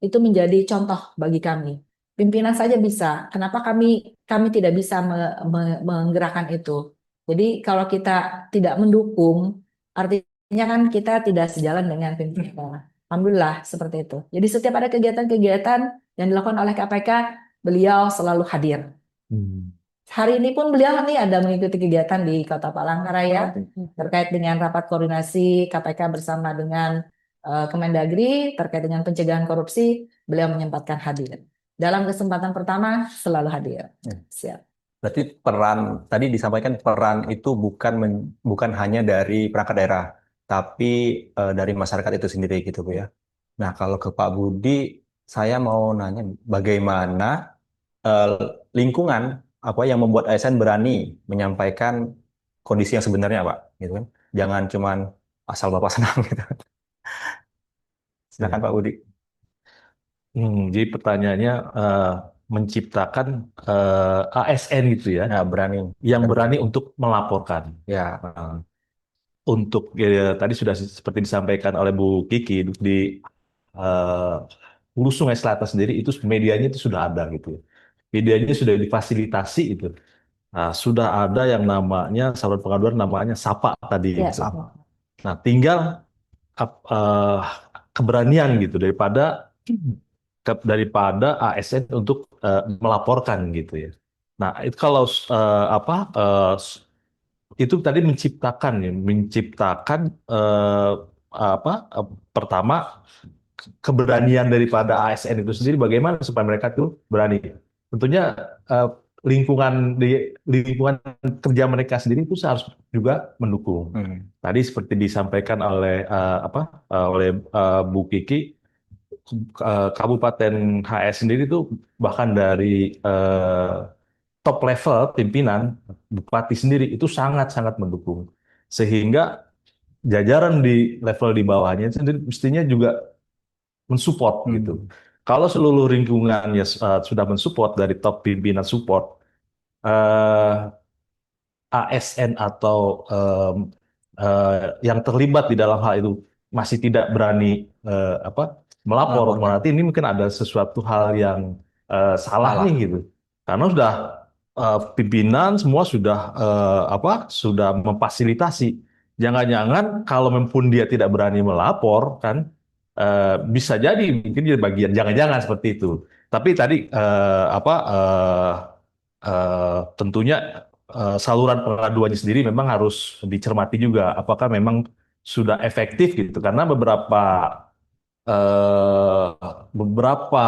itu menjadi contoh bagi kami. Pimpinan saja bisa. Kenapa kami tidak bisa menggerakkan itu? Jadi kalau kita tidak mendukung, artinya kan kita tidak sejalan dengan pimpinan. Alhamdulillah seperti itu. Jadi setiap ada kegiatan-kegiatan yang dilakukan oleh KPK, beliau selalu hadir. Hmm. Hari ini pun beliau nih ada mengikuti kegiatan di Kota Palangkaraya terkait dengan rapat koordinasi KPK bersama dengan Kemendagri terkait dengan pencegahan korupsi, beliau menyempatkan hadir. Dalam kesempatan pertama selalu hadir. Siap. Berarti peran tadi disampaikan peran itu bukan hanya dari perangkat daerah, tapi dari masyarakat itu sendiri gitu Bu ya. Nah, kalau ke Pak Budi, saya mau nanya bagaimana eh, lingkungan apa yang membuat ASN berani menyampaikan kondisi yang sebenarnya, Pak, gitu kan? Jangan cuman asal Bapak senang gitu. Silakan Ya. Pak Budi. Jadi pertanyaannya menciptakan ASN gitu ya, Nah, berani yang dan berani untuk melaporkan. ya, Untuk tadi sudah seperti disampaikan oleh Bu Kiki di eh, Hulu Sungai Selatan sendiri itu medianya itu sudah ada gitu ya. Medianya sudah difasilitasi itu. Nah, sudah ada yang namanya saluran pengaduan namanya SAPA tadi Ya, gitu. betul. Nah, tinggal eh, keberanian gitu daripada ASN untuk melaporkan gitu ya. Nah, itu kalau itu tadi menciptakan eh, apa pertama keberanian daripada ASN itu sendiri bagaimana supaya mereka tuh berani. Tentunya eh, lingkungan kerja mereka sendiri itu harus juga mendukung. hmm, Tadi seperti disampaikan oleh Bu Kiki, Kabupaten HS sendiri tuh bahkan dari top level pimpinan bupati sendiri itu sangat-sangat mendukung. Sehingga jajaran di level di bawahnya sendiri mestinya juga mensupport gitu. hmm, Kalau seluruh lingkungannya sudah mensupport dari top pimpinan support, eh, ASN atau yang terlibat di dalam hal itu masih tidak berani melapor, melaporkan. berarti ini mungkin ada sesuatu hal yang salah nih Salah. gitu. Karena sudah pimpinan semua sudah sudah memfasilitasi. Jangan-jangan kalau pun dia tidak berani melapor kan bisa jadi mungkin dia bagian jangan-jangan seperti itu. Tapi tadi tentunya saluran pengaduannya sendiri memang harus dicermati juga apakah memang sudah efektif gitu karena eh, beberapa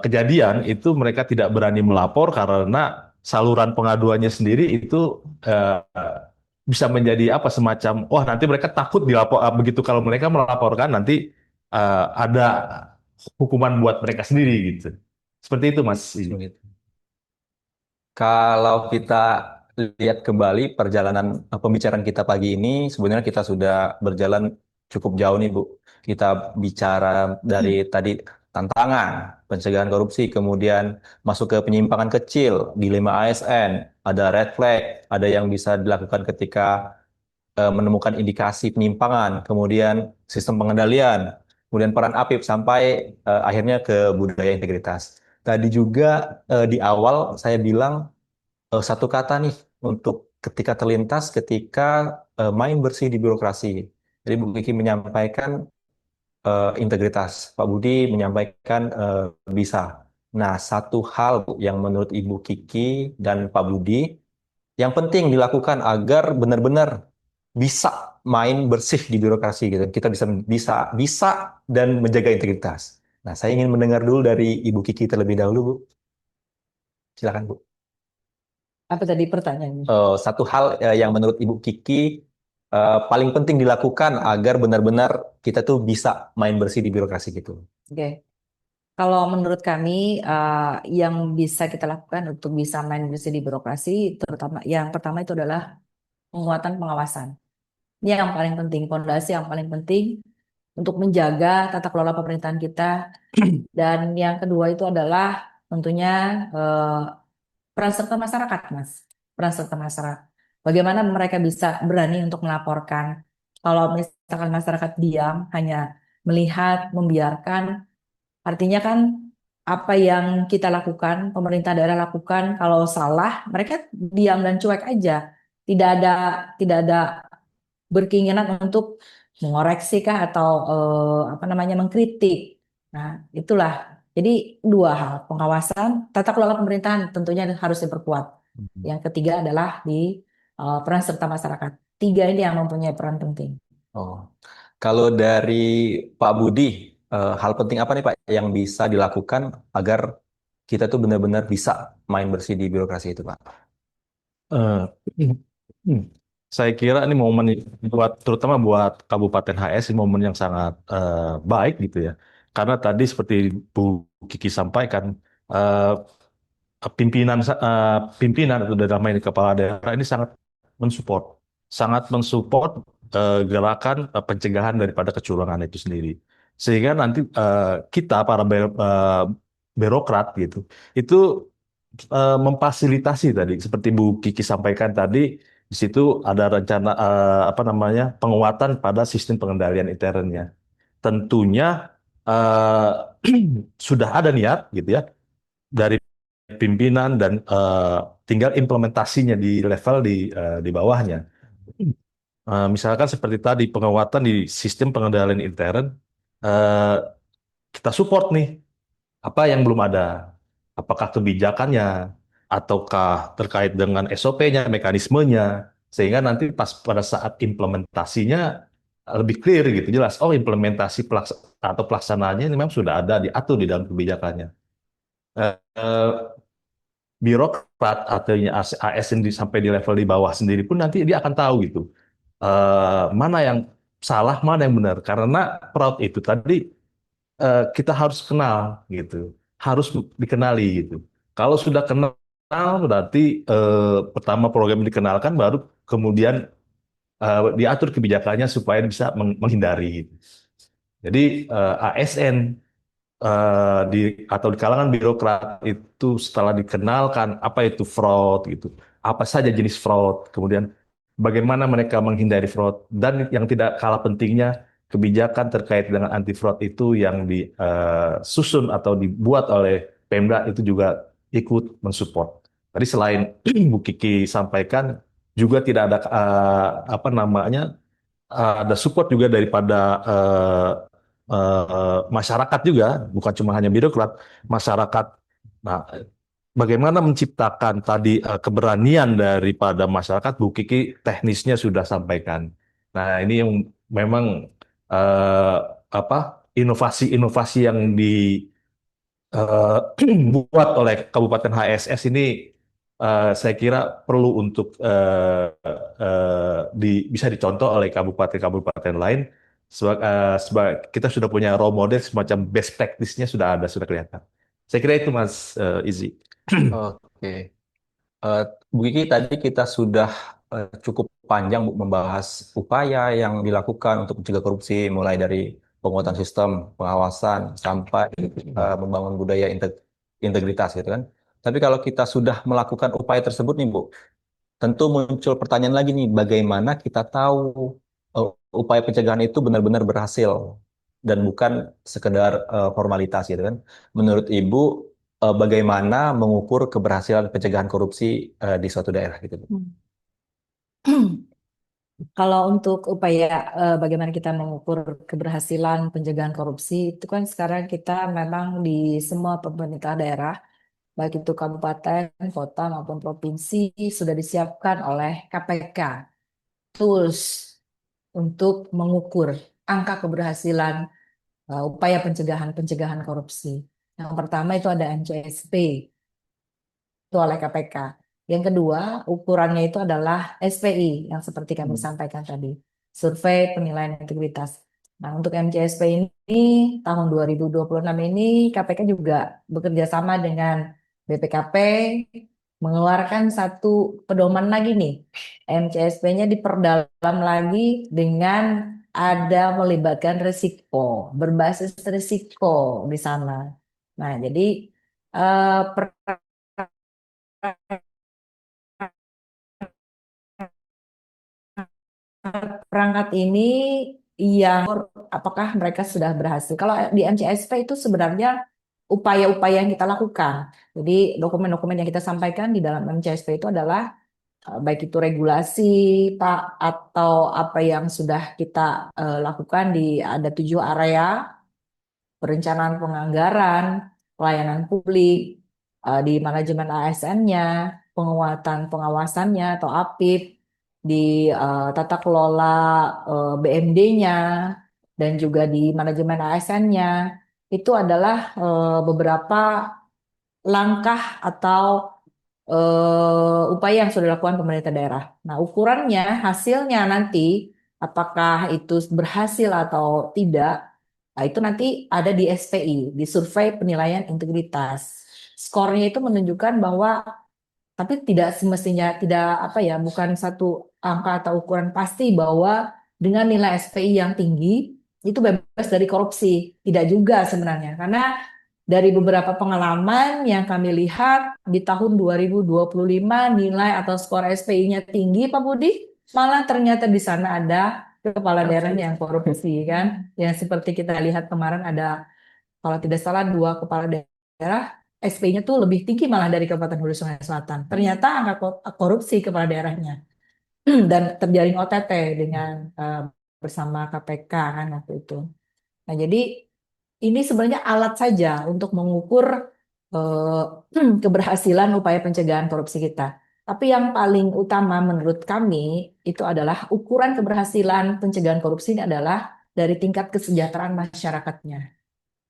kejadian itu mereka tidak berani melapor karena saluran pengaduannya sendiri itu eh, bisa menjadi apa semacam wah nanti mereka takut dilapor begitu kalau mereka melaporkan nanti ada hukuman buat mereka sendiri gitu. Seperti itu Mas. Begitu. Kalau kita lihat kembali perjalanan pembicaraan kita pagi ini, sebenarnya kita sudah berjalan cukup jauh nih, Bu. Kita bicara dari tadi tantangan, pencegahan korupsi, kemudian masuk ke penyimpangan kecil, dilema ASN, ada red flag, ada yang bisa dilakukan ketika menemukan indikasi penyimpangan, kemudian sistem pengendalian, kemudian peran APIP sampai akhirnya ke budaya integritas. Tadi juga di awal saya bilang satu kata nih untuk ketika terlintas ketika main bersih di birokrasi. Jadi Bu Kiki menyampaikan integritas, Pak Budi menyampaikan bisa. Nah, satu hal Bu, yang menurut Ibu Kiki dan Pak Budi yang penting dilakukan agar benar-benar bisa main bersih di birokrasi gitu. Kita bisa bisa bisa dan menjaga integritas. Nah, saya ingin mendengar dulu dari Ibu Kiki terlebih dahulu, Bu. Silakan, Bu. Apa tadi pertanyaannya? Satu hal yang menurut Ibu Kiki paling penting dilakukan agar benar-benar kita tuh bisa main bersih di birokrasi gitu. Oke. Kalau menurut kami yang bisa kita lakukan untuk bisa main bersih di birokrasi, terutama yang pertama itu adalah penguatan pengawasan. Ini yang paling penting, fondasi yang paling penting untuk menjaga tata kelola pemerintahan kita. Dan yang kedua itu adalah tentunya eh, peran serta masyarakat, Mas. Peran serta masyarakat. Bagaimana mereka bisa berani untuk melaporkan. Kalau misalkan masyarakat diam, hanya melihat, membiarkan, artinya kan apa yang kita lakukan, pemerintah daerah lakukan, kalau salah, mereka diam dan cuek aja. Tidak ada berkeinginan untuk mengoreksi kah atau apa namanya mengkritik. Nah, itulah. Jadi dua hal, pengawasan, tata kelola pemerintahan tentunya harus diperkuat. Yang ketiga adalah di peran serta masyarakat. Tiga ini yang mempunyai peran penting. Oh, kalau dari Pak Budi, hal penting apa nih Pak yang bisa dilakukan agar kita tuh benar-benar bisa main bersih di birokrasi itu Pak? Eh, hmm, saya kira ini momen buat terutama buat Kabupaten HS ini momen yang sangat baik gitu ya. Karena tadi seperti Bu Kiki sampaikan, eh, pimpinan atau dalam hal ini kepala daerah ini sangat mensupport gerakan pencegahan daripada kecurangan itu sendiri. Sehingga nanti kita para birokrat gitu itu memfasilitasi tadi seperti Bu Kiki sampaikan tadi, di situ ada rencana apa namanya penguatan pada sistem pengendalian internnya. Tentunya eh, sudah ada niat gitu ya dari pimpinan dan tinggal implementasinya di level di bawahnya. Misalkan seperti tadi penguatan di sistem pengendalian intern, eh, kita support nih apa yang belum ada, apakah kebijakannya ataukah terkait dengan SOP-nya, mekanismenya, sehingga nanti pas pada saat implementasinya lebih clear gitu, jelas. Oh, implementasi atau pelaksanaannya ini memang sudah ada diatur di dalam kebijakannya. Eh, eh, Birokrat atau AS yang sampai di level di bawah sendiri pun nanti dia akan tahu gitu mana yang salah, mana yang benar. Karena fraud itu tadi kita harus kenal gitu, harus dikenali gitu. Kalau sudah kenal berarti pertama program dikenalkan, baru kemudian diatur kebijakannya supaya bisa menghindari gitu. Jadi ASN di atau di kalangan birokrat itu setelah dikenalkan apa itu fraud gitu, apa saja jenis fraud, kemudian bagaimana mereka menghindari fraud, dan yang tidak kalah pentingnya kebijakan terkait dengan anti fraud itu yang disusun atau dibuat oleh Pemda itu juga ikut mensupport. Tadi selain Bu Kiki sampaikan juga tidak ada apa namanya ada support juga daripada masyarakat juga, bukan cuma hanya birokrat, masyarakat. Nah, bagaimana menciptakan tadi keberanian daripada masyarakat, Bu Kiki teknisnya sudah sampaikan. Nah, ini yang memang apa inovasi-inovasi yang dibuat oleh Kabupaten HSS ini saya kira perlu untuk bisa dicontoh oleh kabupaten-kabupaten lain. Kita sudah punya role model semacam best practice-nya sudah kelihatan. Saya kira itu Mas Izzy. Oke. Eh, Bu Kiki, tadi kita sudah cukup panjang Bu, membahas upaya yang dilakukan untuk mencegah korupsi, mulai dari penguatan sistem pengawasan sampai membangun budaya integritas gitu kan. Tapi kalau kita sudah melakukan upaya tersebut nih Bu, tentu muncul pertanyaan lagi nih, bagaimana kita tahu eh, upaya pencegahan itu benar-benar berhasil dan bukan sekedar formalitas gitu kan. Menurut Ibu, bagaimana mengukur keberhasilan pencegahan korupsi di suatu daerah gitu, Bu? Kalau untuk upaya bagaimana kita mengukur keberhasilan pencegahan korupsi, itu kan sekarang kita memang di semua pemerintah daerah, baik itu kabupaten, kota maupun provinsi, sudah disiapkan oleh KPK tools untuk mengukur angka keberhasilan upaya pencegahan korupsi. Yang pertama itu ada MCSP, itu oleh KPK. Yang kedua, ukurannya itu adalah SPI yang seperti kami sampaikan tadi, Survei Penilaian Integritas. Nah, untuk MCSP ini tahun 2026 ini KPK juga bekerja sama dengan BPKP, mengeluarkan satu pedoman lagi nih. MCSP-nya diperdalam lagi dengan ada melibatkan risiko, berbasis risiko di sana. Nah, jadi perangkat ini yang apakah mereka sudah berhasil? Kalau di MCSP itu sebenarnya upaya-upaya yang kita lakukan. Jadi dokumen-dokumen yang kita sampaikan di dalam MCSP itu adalah baik itu regulasi Pak atau apa yang sudah kita lakukan di ada 7 area perencanaan penganggaran, pelayanan publik, di manajemen ASN-nya, penguatan pengawasannya atau APIP, di tata kelola BMD-nya, dan juga di manajemen ASN-nya. Itu adalah beberapa langkah atau upaya yang sudah dilakukan pemerintah daerah. Nah, ukurannya, hasilnya nanti, apakah itu berhasil atau tidak, nah, itu nanti ada di SPI, di Survei Penilaian Integritas. Skornya itu menunjukkan bahwa, tapi tidak semestinya, tidak apa ya, bukan satu angka atau ukuran pasti bahwa dengan nilai SPI yang tinggi, itu bebas dari korupsi. Tidak juga sebenarnya, karena dari beberapa pengalaman yang kami lihat di tahun 2025 nilai atau skor SPI-nya tinggi Pak Budi, malah ternyata di sana ada kepala daerah yang korupsi kan. Yang seperti kita lihat kemarin ada kalau tidak salah 2 kepala daerah SPI-nya tuh lebih tinggi malah dari Kabupaten Hulu Sungai Selatan. Ternyata angka korupsi kepala daerahnya dan terjaring OTT dengan bersama KPK kan waktu itu. Nah, jadi ini sebenarnya alat saja untuk mengukur keberhasilan upaya pencegahan korupsi kita. Tapi yang paling utama menurut kami itu adalah ukuran keberhasilan pencegahan korupsi ini adalah dari tingkat kesejahteraan masyarakatnya,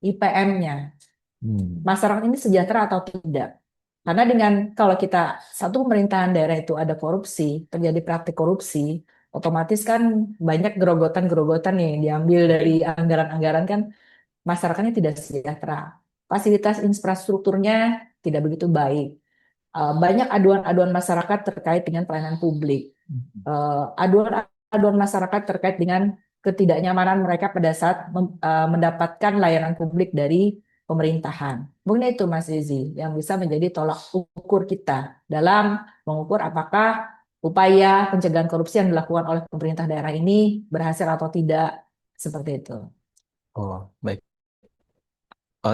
IPM-nya. Masyarakat ini sejahtera atau tidak? Karena dengan kalau kita satu pemerintahan daerah itu ada korupsi, terjadi praktik korupsi, otomatis kan banyak gerogotan-gerogotan yang diambil dari anggaran-anggaran kan masyarakatnya tidak sejahtera. Fasilitas infrastrukturnya tidak begitu baik. Banyak aduan-aduan masyarakat terkait dengan pelayanan publik. Aduan-aduan masyarakat terkait dengan ketidaknyamanan mereka pada saat mendapatkan layanan publik dari pemerintahan. Mungkin itu Mas Rizi yang bisa menjadi tolak ukur kita dalam mengukur apakah upaya pencegahan korupsi yang dilakukan oleh pemerintah daerah ini berhasil atau tidak, seperti itu. Oh, baik.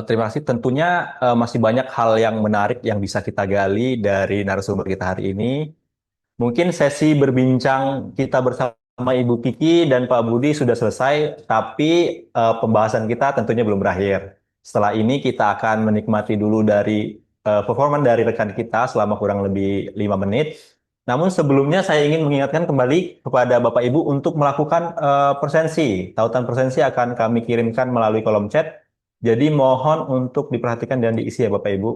Terima kasih. Tentunya masih banyak hal yang menarik yang bisa kita gali dari narasumber kita hari ini. Mungkin sesi berbincang kita bersama Ibu Kiki dan Pak Budi sudah selesai, tapi pembahasan kita tentunya belum berakhir. Setelah ini kita akan menikmati dulu dari performa dari rekan kita selama kurang lebih 5 menit. Namun sebelumnya saya ingin mengingatkan kembali kepada Bapak Ibu untuk melakukan presensi. Tautan presensi akan kami kirimkan melalui kolom chat. Jadi mohon untuk diperhatikan dan diisi ya Bapak Ibu.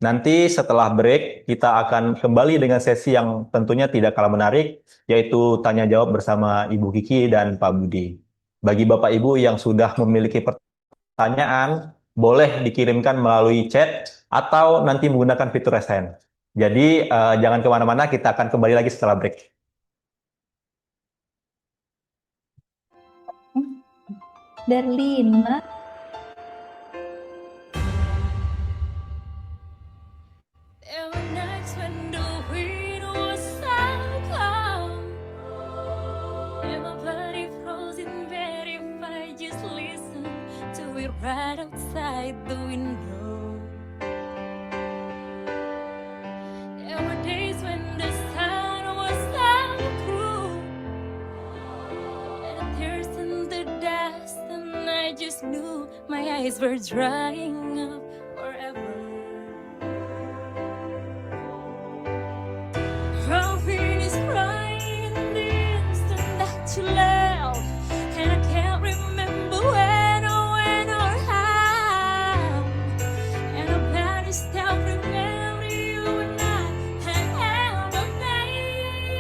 Nanti setelah break, kita akan kembali dengan sesi yang tentunya tidak kalah menarik, yaitu tanya jawab bersama Ibu Kiki dan Pak Budi. Bagi Bapak Ibu yang sudah memiliki pertanyaan, boleh dikirimkan melalui chat atau nanti menggunakan fitur raise hand. Jadi jangan kemana-mana, kita akan kembali lagi setelah break. Darlina. There were nights when the wind was so cold, and my body froze in bed if I just listened to it right outside the window. There were days when the sun was so cruel, and the tears in the dust, and I just knew my eyes were drying up forever. Rain is crying in the instant that you left, and I can't remember when or how, and I better stop remembering you and I ever made.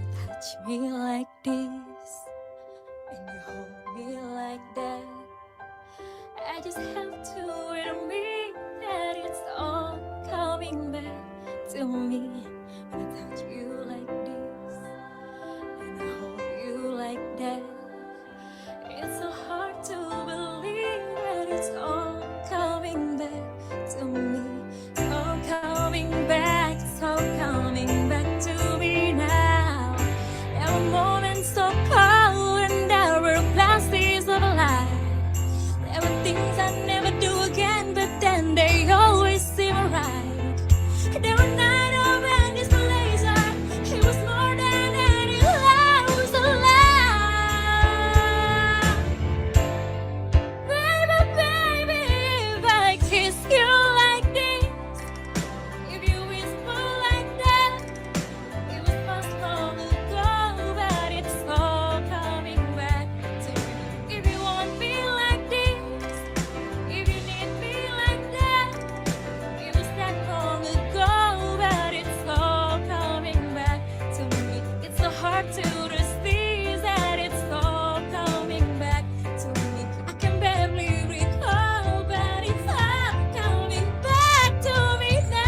You touch me like this, and you hold me like that, I just have to heart to the seas, and it's all coming back to me. I can barely recall, but it's all coming back to me now.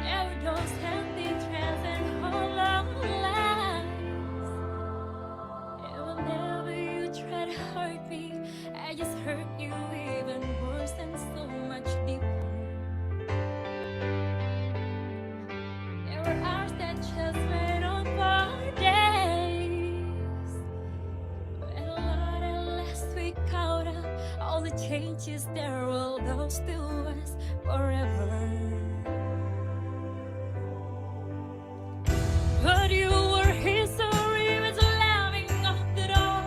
Never those healthy trends and whole long lives. And whenever you try to hurt me, I just hurt you even worse and so much deeper. There were hours that just went on for days. And a lot at last we caught up. All the changes there will go still was forever. But you were history was slamming off the door,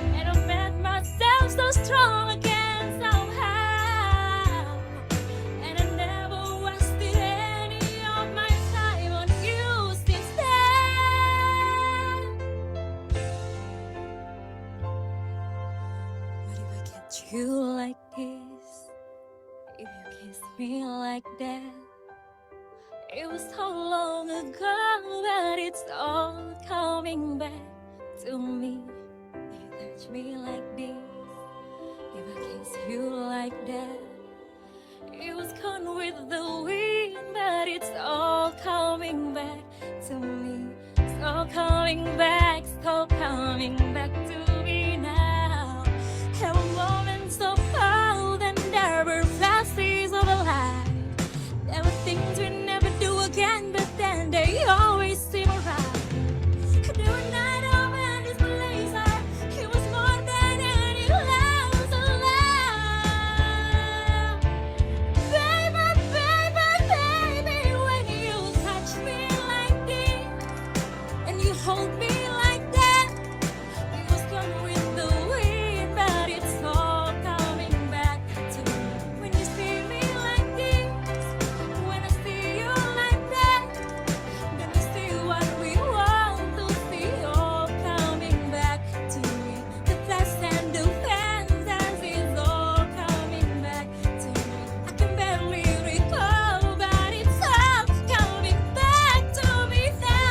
and I made myself so strong again somehow. And I never wasted any of my time on you since then. But if I get you like this, if you kiss me like that, it was so long ago, but it's all coming back to me. If you touch me like this, if I kiss you like that, it was gone with the wind, but it's all coming back to me. It's all coming back to me now. There were moments of bold and there were flashes of a light. There were things we never do again, but then they always seem alright. There were nights of endless pleasure. It was more than any love's alive. Baby, baby, baby, when you touch me like this, and you hold me like that, it was gone with the wind, but it's all coming back to me. When you see me like this, when I see you like that, then we see what we want to see, all coming back to me. The past and the fantasy is all coming back to me. I can barely recall, but it's all coming back to me now.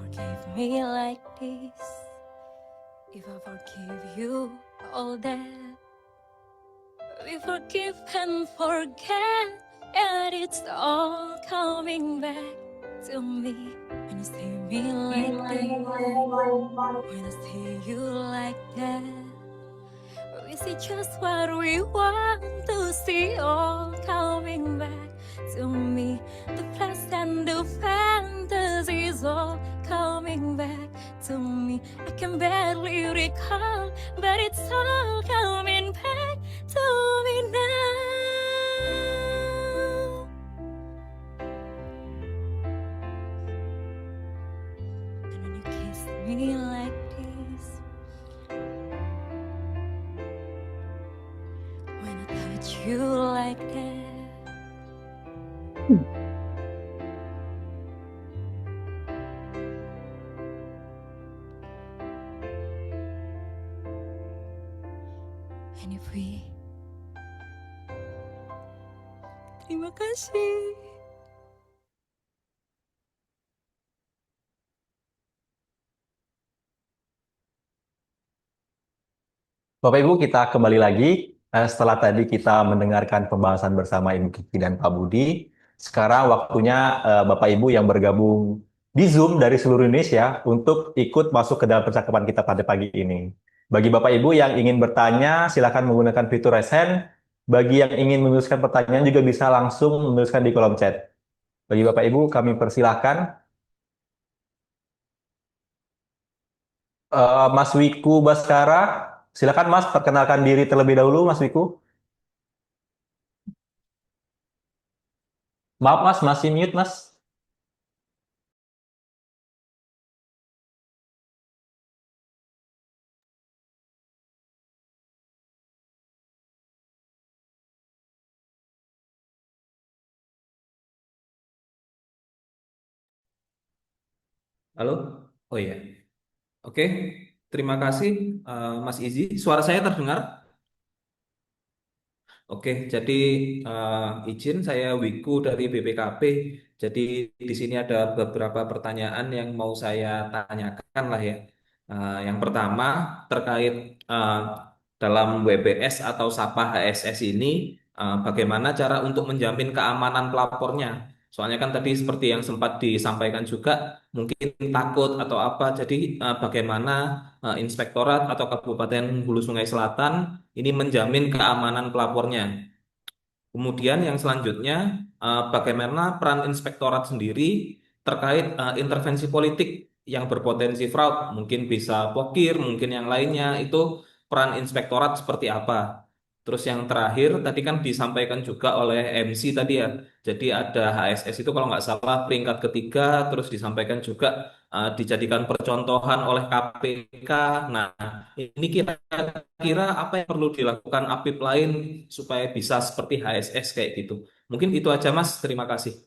If you forgive me like this, if I forgive you all that, we forgive and forget, and it's all coming back to me. When you see me like this, when I see you like that, we see just what we want to see, all coming back to me. The past and the fantasies all coming back to me. I can barely recall, but it's all coming back to me now. And when you kiss me like this, when I touch you like that, and if we terima kasih. Bapak Ibu, kita kembali lagi. Setelah tadi kita mendengarkan pembahasan bersama Ibu Kiki dan Pak Budi, sekarang waktunya Bapak Ibu yang bergabung di Zoom dari seluruh Indonesia untuk ikut masuk ke dalam percakapan kita pada pagi ini. Bagi Bapak Ibu yang ingin bertanya, silakan menggunakan fitur raise hand. Bagi yang ingin menuliskan pertanyaan juga bisa langsung menuliskan di kolom chat. Bagi Bapak Ibu, kami persilahkan. Mas Wiku Baskara, silakan Mas, perkenalkan diri terlebih dahulu, Mas Wiku. Maaf Mas, masih mute Mas. Halo? Oh iya. Oke. Terima kasih, Mas Izi. Suara saya terdengar? Oke, jadi izin saya Wiku dari BPKP. Jadi di sini ada beberapa pertanyaan yang mau saya tanyakan lah ya. Yang pertama terkait eh, dalam WBS atau SAPA HSS ini, bagaimana cara untuk menjamin keamanan pelapornya? Soalnya kan tadi seperti yang sempat disampaikan juga, mungkin takut atau apa. Jadi bagaimana Inspektorat atau Kabupaten Hulu Sungai Selatan ini menjamin keamanan pelapornya. Kemudian yang selanjutnya, bagaimana peran inspektorat sendiri terkait intervensi politik yang berpotensi fraud, mungkin bisa pokir, mungkin yang lainnya, itu peran inspektorat seperti apa. Terus yang terakhir, tadi kan disampaikan juga oleh MC tadi ya, jadi ada HSS itu kalau nggak salah peringkat ketiga, terus disampaikan juga dijadikan percontohan oleh KPK. Nah, ini kira-kira apa yang perlu dilakukan APIP lain supaya bisa seperti HSS kayak gitu. Mungkin itu aja Mas, terima kasih.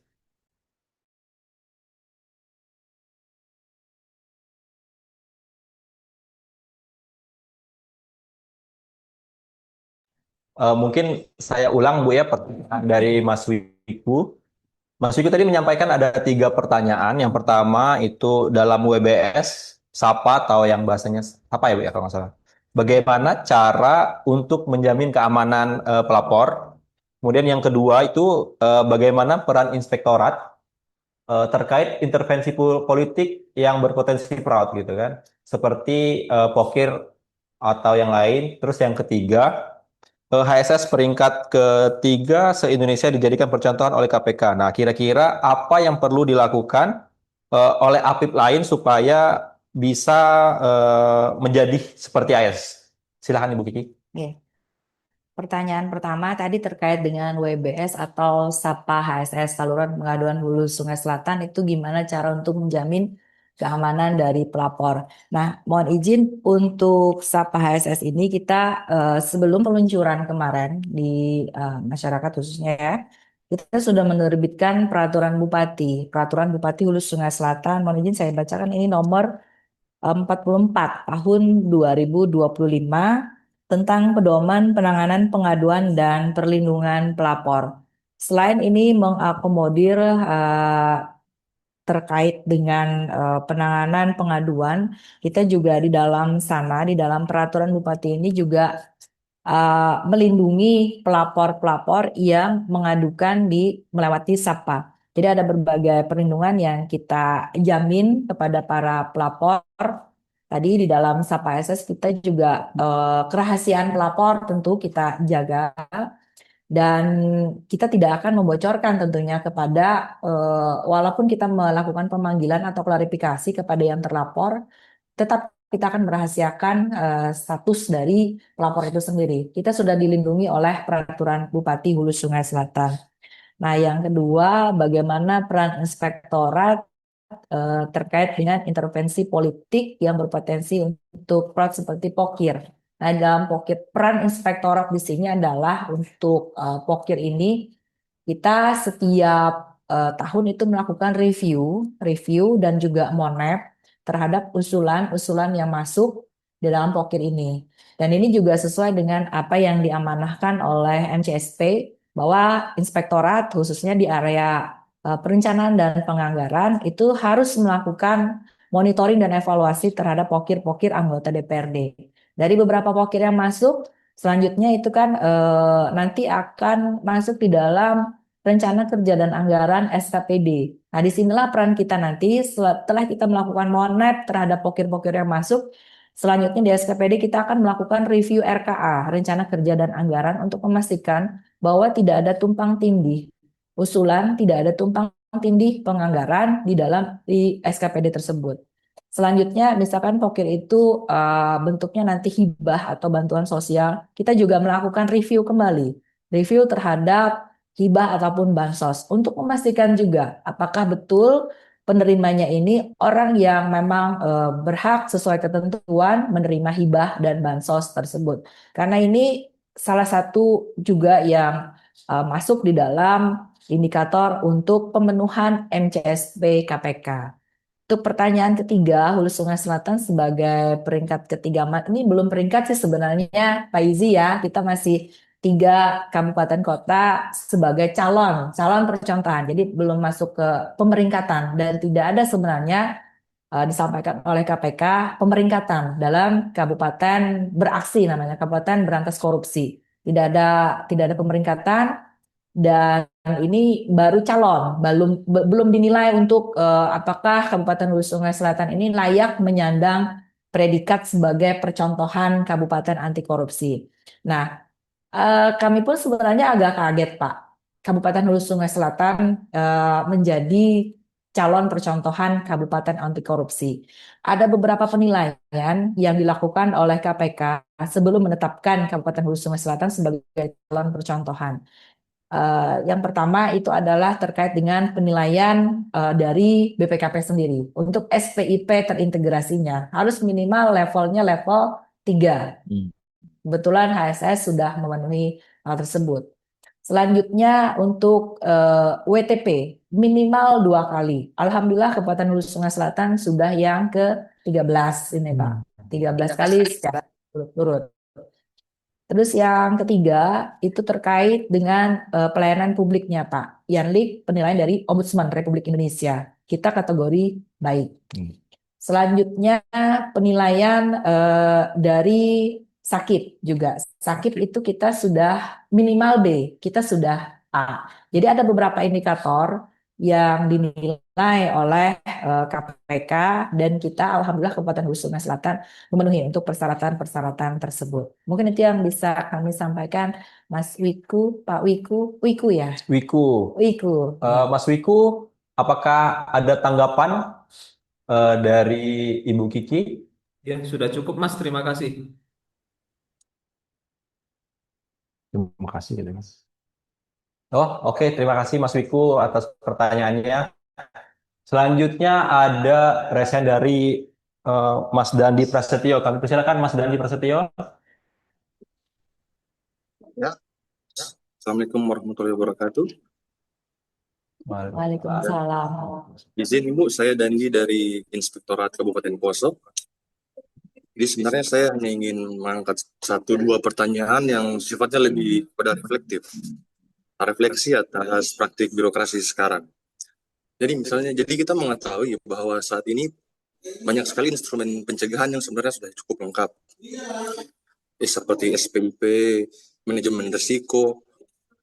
Mungkin saya ulang Bu ya pertanyaan dari Mas Wiku. Mas Wiku tadi menyampaikan ada 3 pertanyaan. Yang pertama itu dalam WBS, SAPA atau yang bahasanya apa ya Bu ya kalau nggak salah. Bagaimana cara untuk menjamin keamanan pelapor? Kemudian yang kedua itu bagaimana peran inspektorat terkait intervensi politik yang berpotensi fraud gitu kan. Seperti pokir atau yang lain. Terus yang ketiga, HSS peringkat ketiga se-Indonesia dijadikan percontohan oleh KPK. Nah, kira-kira apa yang perlu dilakukan oleh APIP lain supaya bisa menjadi seperti AS? Silahkan Ibu Kiki. Oke. Pertanyaan pertama tadi terkait dengan WBS atau SAPA HSS, Saluran Pengaduan Hulu Sungai Selatan, itu gimana cara untuk menjamin keamanan dari pelapor. Nah, mohon izin untuk SAPA HSS ini kita sebelum peluncuran kemarin di masyarakat khususnya ya, kita sudah menerbitkan Peraturan Bupati Hulu Sungai Selatan. Mohon izin saya bacakan, ini nomor 44 tahun 2025 tentang pedoman penanganan pengaduan dan perlindungan pelapor. Selain ini mengakomodir terkait dengan penanganan pengaduan, kita juga di dalam sana, di dalam peraturan bupati ini juga melindungi pelapor-pelapor yang mengadukan melewati SAPA. Jadi ada berbagai perlindungan yang kita jamin kepada para pelapor. Tadi di dalam SAPA SS kita juga kerahasiaan pelapor tentu kita jaga, dan kita tidak akan membocorkan tentunya kepada walaupun kita melakukan pemanggilan atau klarifikasi kepada yang terlapor, tetap kita akan merahasiakan status dari pelapor itu sendiri. Kita sudah dilindungi oleh Peraturan Bupati Hulu Sungai Selatan. Nah, yang kedua, bagaimana peran inspektorat terkait dengan intervensi politik yang berpotensi untuk fraud seperti pokir. Nah, dalam pokir, peran inspektorat di sini adalah untuk pokir ini kita setiap tahun itu melakukan review dan juga monep terhadap usulan-usulan yang masuk di dalam pokir ini. Dan ini juga sesuai dengan apa yang diamanahkan oleh MCSP, bahwa inspektorat khususnya di area perencanaan dan penganggaran itu harus melakukan monitoring dan evaluasi terhadap pokir-pokir anggota DPRD. Dari beberapa pokir yang masuk, selanjutnya itu kan nanti akan masuk di dalam rencana kerja dan anggaran SKPD. Nah, disinilah peran kita nanti setelah kita melakukan monep terhadap pokir-pokir yang masuk. Selanjutnya di SKPD kita akan melakukan review RKA, rencana kerja dan anggaran, untuk memastikan bahwa tidak ada tumpang tindih usulan, tidak ada tumpang tindih penganggaran di SKPD tersebut. Selanjutnya, misalkan pokir itu bentuknya nanti hibah atau bantuan sosial, kita juga melakukan review kembali, review terhadap hibah ataupun bansos untuk memastikan juga apakah betul penerimanya ini orang yang memang berhak sesuai ketentuan menerima hibah dan bansos tersebut. Karena ini salah satu juga yang masuk di dalam indikator untuk pemenuhan MCSP KPK. Untuk pertanyaan ketiga, Hulu Sungai Selatan sebagai peringkat ketiga, ini belum peringkat sih sebenarnya Pak Izi ya, kita masih 3 kabupaten kota sebagai calon percontohan, jadi belum masuk ke pemeringkatan dan tidak ada sebenarnya disampaikan oleh KPK pemeringkatan dalam kabupaten beraksi namanya, kabupaten berantas korupsi. Tidak ada pemeringkatan dan ini baru calon, belum dinilai untuk apakah Kabupaten Hulu Sungai Selatan ini layak menyandang predikat sebagai percontohan kabupaten anti korupsi. Nah, kami pun sebenarnya agak kaget, Pak. Kabupaten Hulu Sungai Selatan menjadi calon percontohan kabupaten anti korupsi. Ada beberapa penilaian yang dilakukan oleh KPK sebelum menetapkan Kabupaten Hulu Sungai Selatan sebagai calon percontohan. Yang pertama itu adalah terkait dengan penilaian dari BPKP sendiri. Untuk SPIP terintegrasinya harus minimal levelnya level 3. Kebetulan HSS sudah memenuhi hal tersebut. Selanjutnya untuk WTP minimal 2 kali. Alhamdulillah Kabupaten Hulu Sungai Selatan sudah yang ke-13 ini Pak. 13 kali secara turut-turut. Terus yang ketiga itu terkait dengan pelayanan publiknya Pak. Yanlik penilaian dari Ombudsman Republik Indonesia. Kita kategori baik. Selanjutnya penilaian dari Sakip juga. Sakip itu kita sudah minimal B, kita sudah A. Jadi ada beberapa indikator yang dinilai oleh KPK dan kita alhamdulillah Kabupaten Hulu Sungai Selatan memenuhi untuk persyaratan-persyaratan tersebut. Mungkin itu yang bisa kami sampaikan Mas Wiku, Pak Wiku ya. Wiku. Mas Wiku, apakah ada tanggapan dari Ibu Kiki? Ya, sudah cukup Mas, terima kasih. Terima kasih, gitu, Mas. Oh, oke. Terima kasih Mas Wiku atas pertanyaannya. Selanjutnya ada resen dari Mas Dandi Prasetyo. Kami persilakan Mas Dandi Prasetyo. Ya, Assalamualaikum warahmatullahi wabarakatuh. Waalaikumsalam. Izin Ibu, saya Dandi dari Inspektorat Kabupaten Poso. Jadi sebenarnya saya hanya ingin mengangkat 1-2 pertanyaan yang sifatnya lebih pada refleksi atas praktik birokrasi sekarang. Jadi kita mengetahui bahwa saat ini banyak sekali instrumen pencegahan yang sebenarnya sudah cukup lengkap. Seperti SPIP, manajemen risiko,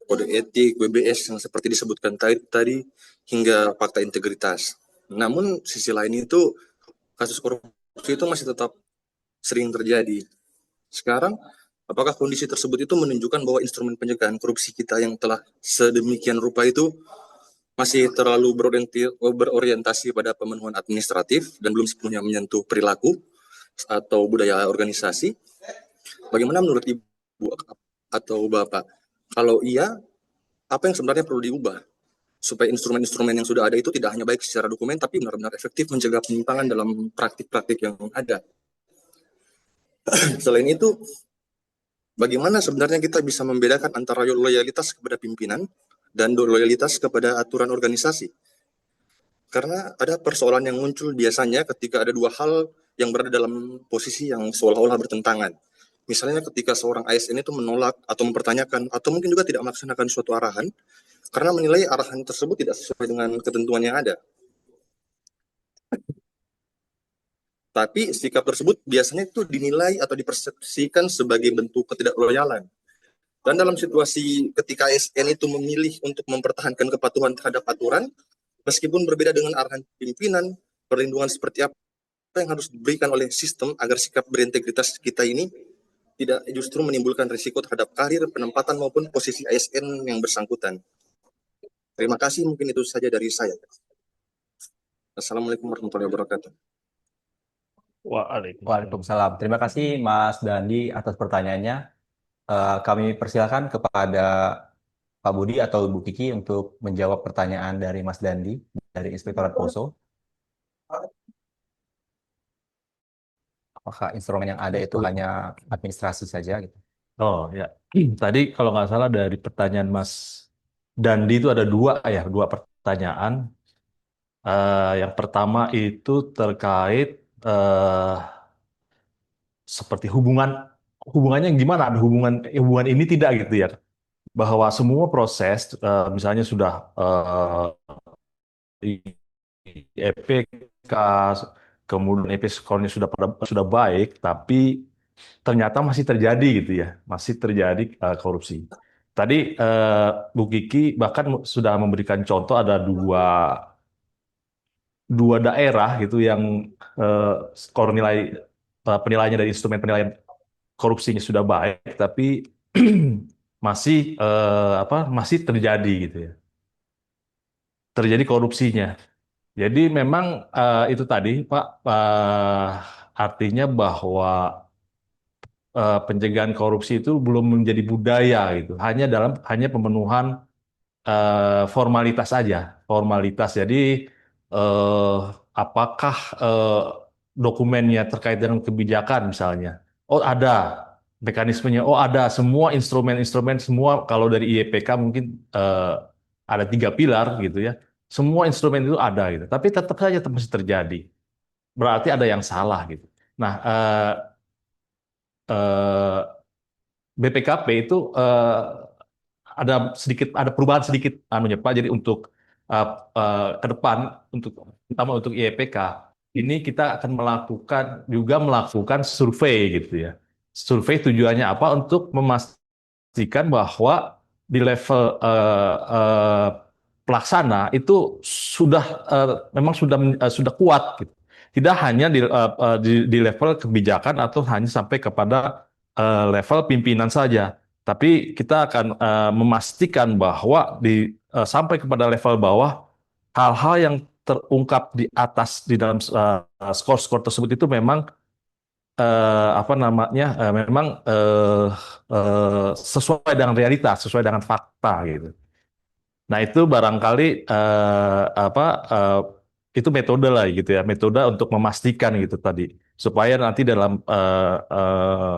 kode etik, WBS yang seperti disebutkan tadi, hingga fakta integritas. Namun sisi lain itu kasus korupsi itu masih tetap sering terjadi. Sekarang, apakah kondisi tersebut itu menunjukkan bahwa instrumen pencegahan korupsi kita yang telah sedemikian rupa itu masih terlalu berorientasi pada pemenuhan administratif dan belum sepenuhnya menyentuh perilaku atau budaya organisasi? Bagaimana menurut Ibu atau Bapak? Kalau iya, apa yang sebenarnya perlu diubah supaya instrumen-instrumen yang sudah ada itu tidak hanya baik secara dokumen, tapi benar-benar efektif mencegah penyimpangan dalam praktik-praktik yang ada? Selain itu, bagaimana sebenarnya kita bisa membedakan antara loyalitas kepada pimpinan dan loyalitas kepada aturan organisasi? Karena ada persoalan yang muncul biasanya ketika ada 2 hal yang berada dalam posisi yang seolah-olah bertentangan. Misalnya ketika seorang ASN itu menolak atau mempertanyakan atau mungkin juga tidak melaksanakan suatu arahan karena menilai arahan tersebut tidak sesuai dengan ketentuan yang ada. Tapi sikap tersebut biasanya itu dinilai atau dipersepsikan sebagai bentuk ketidakloyalan. Dan dalam situasi ketika ASN itu memilih untuk mempertahankan kepatuhan terhadap aturan, meskipun berbeda dengan arahan pimpinan, perlindungan seperti apa yang harus diberikan oleh sistem agar sikap berintegritas kita ini tidak justru menimbulkan risiko terhadap karir, penempatan maupun posisi ASN yang bersangkutan. Terima kasih, mungkin itu saja dari saya. Assalamualaikum warahmatullahi wabarakatuh. Waalaikumsalam. Waalaikumsalam. Terima kasih Mas Dandi atas pertanyaannya. Kami persilakan kepada Pak Budi atau Bu Kiki untuk menjawab pertanyaan dari Mas Dandi dari Inspektorat POSO. Apakah instrumen yang ada itu hanya administrasi saja gitu? Oh ya, tadi kalau nggak salah dari pertanyaan Mas Dandi itu ada dua pertanyaan. Yang pertama itu terkait seperti hubungannya gimana? Ada hubungan ini tidak gitu ya? Bahwa semua proses misalnya sudah EPK, kemudian EP skornya sudah baik, tapi ternyata masih terjadi gitu ya, masih terjadi korupsi. Tadi Bu Kiki bahkan sudah memberikan contoh ada dua daerah gitu yang skor penilaiannya dari instrumen penilaian korupsinya sudah baik, tapi masih masih terjadi gitu ya, terjadi korupsinya. Jadi memang itu tadi Pak, artinya bahwa pencegahan korupsi itu belum menjadi budaya gitu, hanya pemenuhan formalitas saja, formalitas. Jadi eh, apakah dokumennya terkait dengan kebijakan misalnya, oh ada mekanismenya, oh ada semua instrumen-instrumen semua kalau dari IEPK mungkin ada 3 pilar gitu ya, semua instrumen itu ada gitu, tapi tetap saja masih terjadi, berarti ada yang salah gitu. Nah, eh, BPKP itu ada perubahan sedikit anunya Pak. Jadi untuk ke depan terutama untuk IEPK ini kita akan melakukan survei gitu ya. Survei tujuannya apa? Untuk memastikan bahwa di level pelaksana itu sudah memang sudah kuat gitu. Tidak hanya di level kebijakan atau hanya sampai kepada level pimpinan saja. Tapi kita akan memastikan bahwa sampai kepada level bawah, hal-hal yang terungkap di atas di dalam skor-skor tersebut itu memang apa namanya, memang sesuai dengan realitas, sesuai dengan fakta gitu. Nah itu barangkali apa itu metode lah gitu ya, metode untuk memastikan gitu tadi, supaya nanti dalam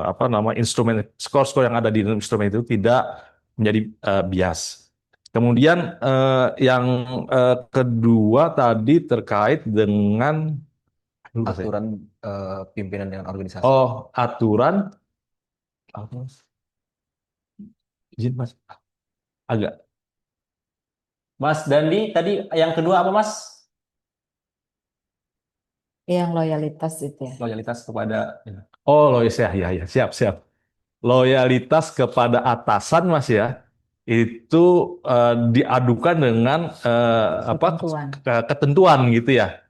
apa nama instrumen skor-skor yang ada di dalam instrumen itu tidak menjadi bias. Kemudian yang kedua tadi terkait dengan lupa saya. Aturan pimpinan dengan organisasi. Oh, aturan apa, Mas? Izin Mas, agak Mas Dandi, tadi yang kedua apa Mas? Yang loyalitas itu ya. Loyalitas kepada oh loyalitas ya siap siap. Loyalitas kepada atasan Mas ya, itu diadukan dengan apa Ketentuan. ketentuan gitu ya.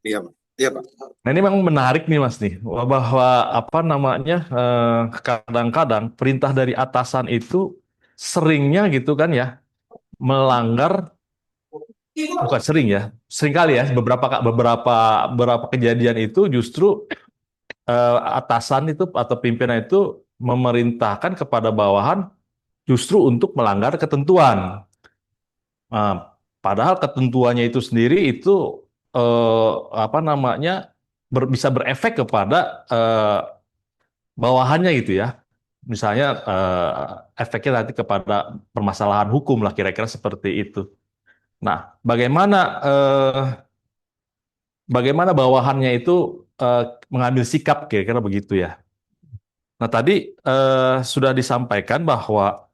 Iya, Pak. Iya, Pak. Nah ini memang menarik nih Mas nih, bahwa apa namanya kadang-kadang perintah dari atasan itu seringnya gitu kan ya melanggar, bukan sering ya, sering kali ya, beberapa kejadian itu justru atasan itu atau pimpinan itu memerintahkan kepada bawahan justru untuk melanggar ketentuan. Nah, padahal ketentuannya itu sendiri itu apa namanya bisa berefek kepada bawahannya gitu ya. Misalnya efeknya nanti kepada permasalahan hukum lah kira-kira seperti itu. Nah, bagaimana bawahannya itu mengambil sikap kira-kira begitu ya. Nah, tadi sudah disampaikan bahwa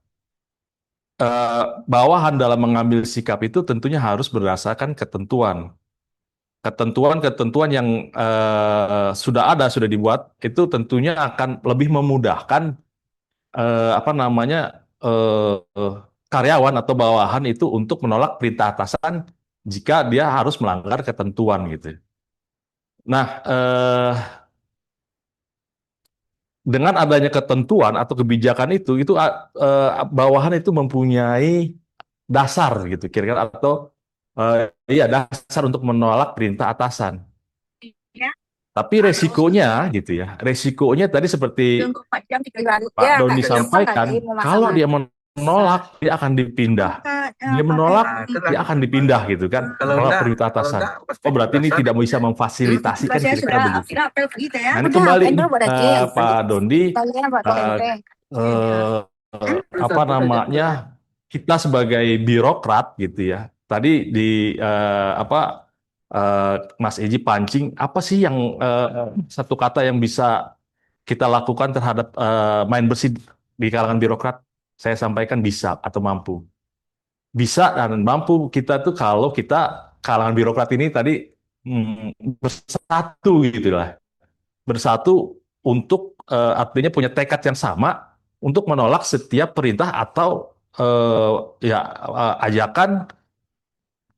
bawahan dalam mengambil sikap itu tentunya harus berdasarkan ketentuan. Ketentuan-ketentuan yang sudah dibuat itu tentunya akan lebih memudahkan apa namanya karyawan atau bawahan itu untuk menolak perintah atasan jika dia harus melanggar ketentuan gitu. Nah, dengan adanya ketentuan atau kebijakan itu bawahan itu mempunyai dasar gitu kira-kira atau iya dasar untuk menolak perintah atasan. Tapi resikonya gitu ya, resikonya tadi seperti Pak Doni sampaikan, kalau dia menolak dia akan dipindah, dia menolak dia akan dipindah gitu kan, Kalau menolak enggak, perintah kalau atasan. enggak pasti Oh berarti ini dasar tidak itu bisa ya. memfasilitasi kan kira-kira begitu. Nah ini kembali nih Pak Dondi, eh, eh, apa namanya kita sebagai birokrat gitu ya. Tadi di apa Mas Eji pancing apa sih yang satu kata yang bisa kita lakukan terhadap main bersih di kalangan birokrat? Saya sampaikan bisa atau mampu. Bisa dan mampu kita tuh kalau kita kalangan birokrat ini tadi bersatu gitu lah, bersatu untuk artinya punya tekad yang sama untuk menolak setiap perintah atau ya ajakan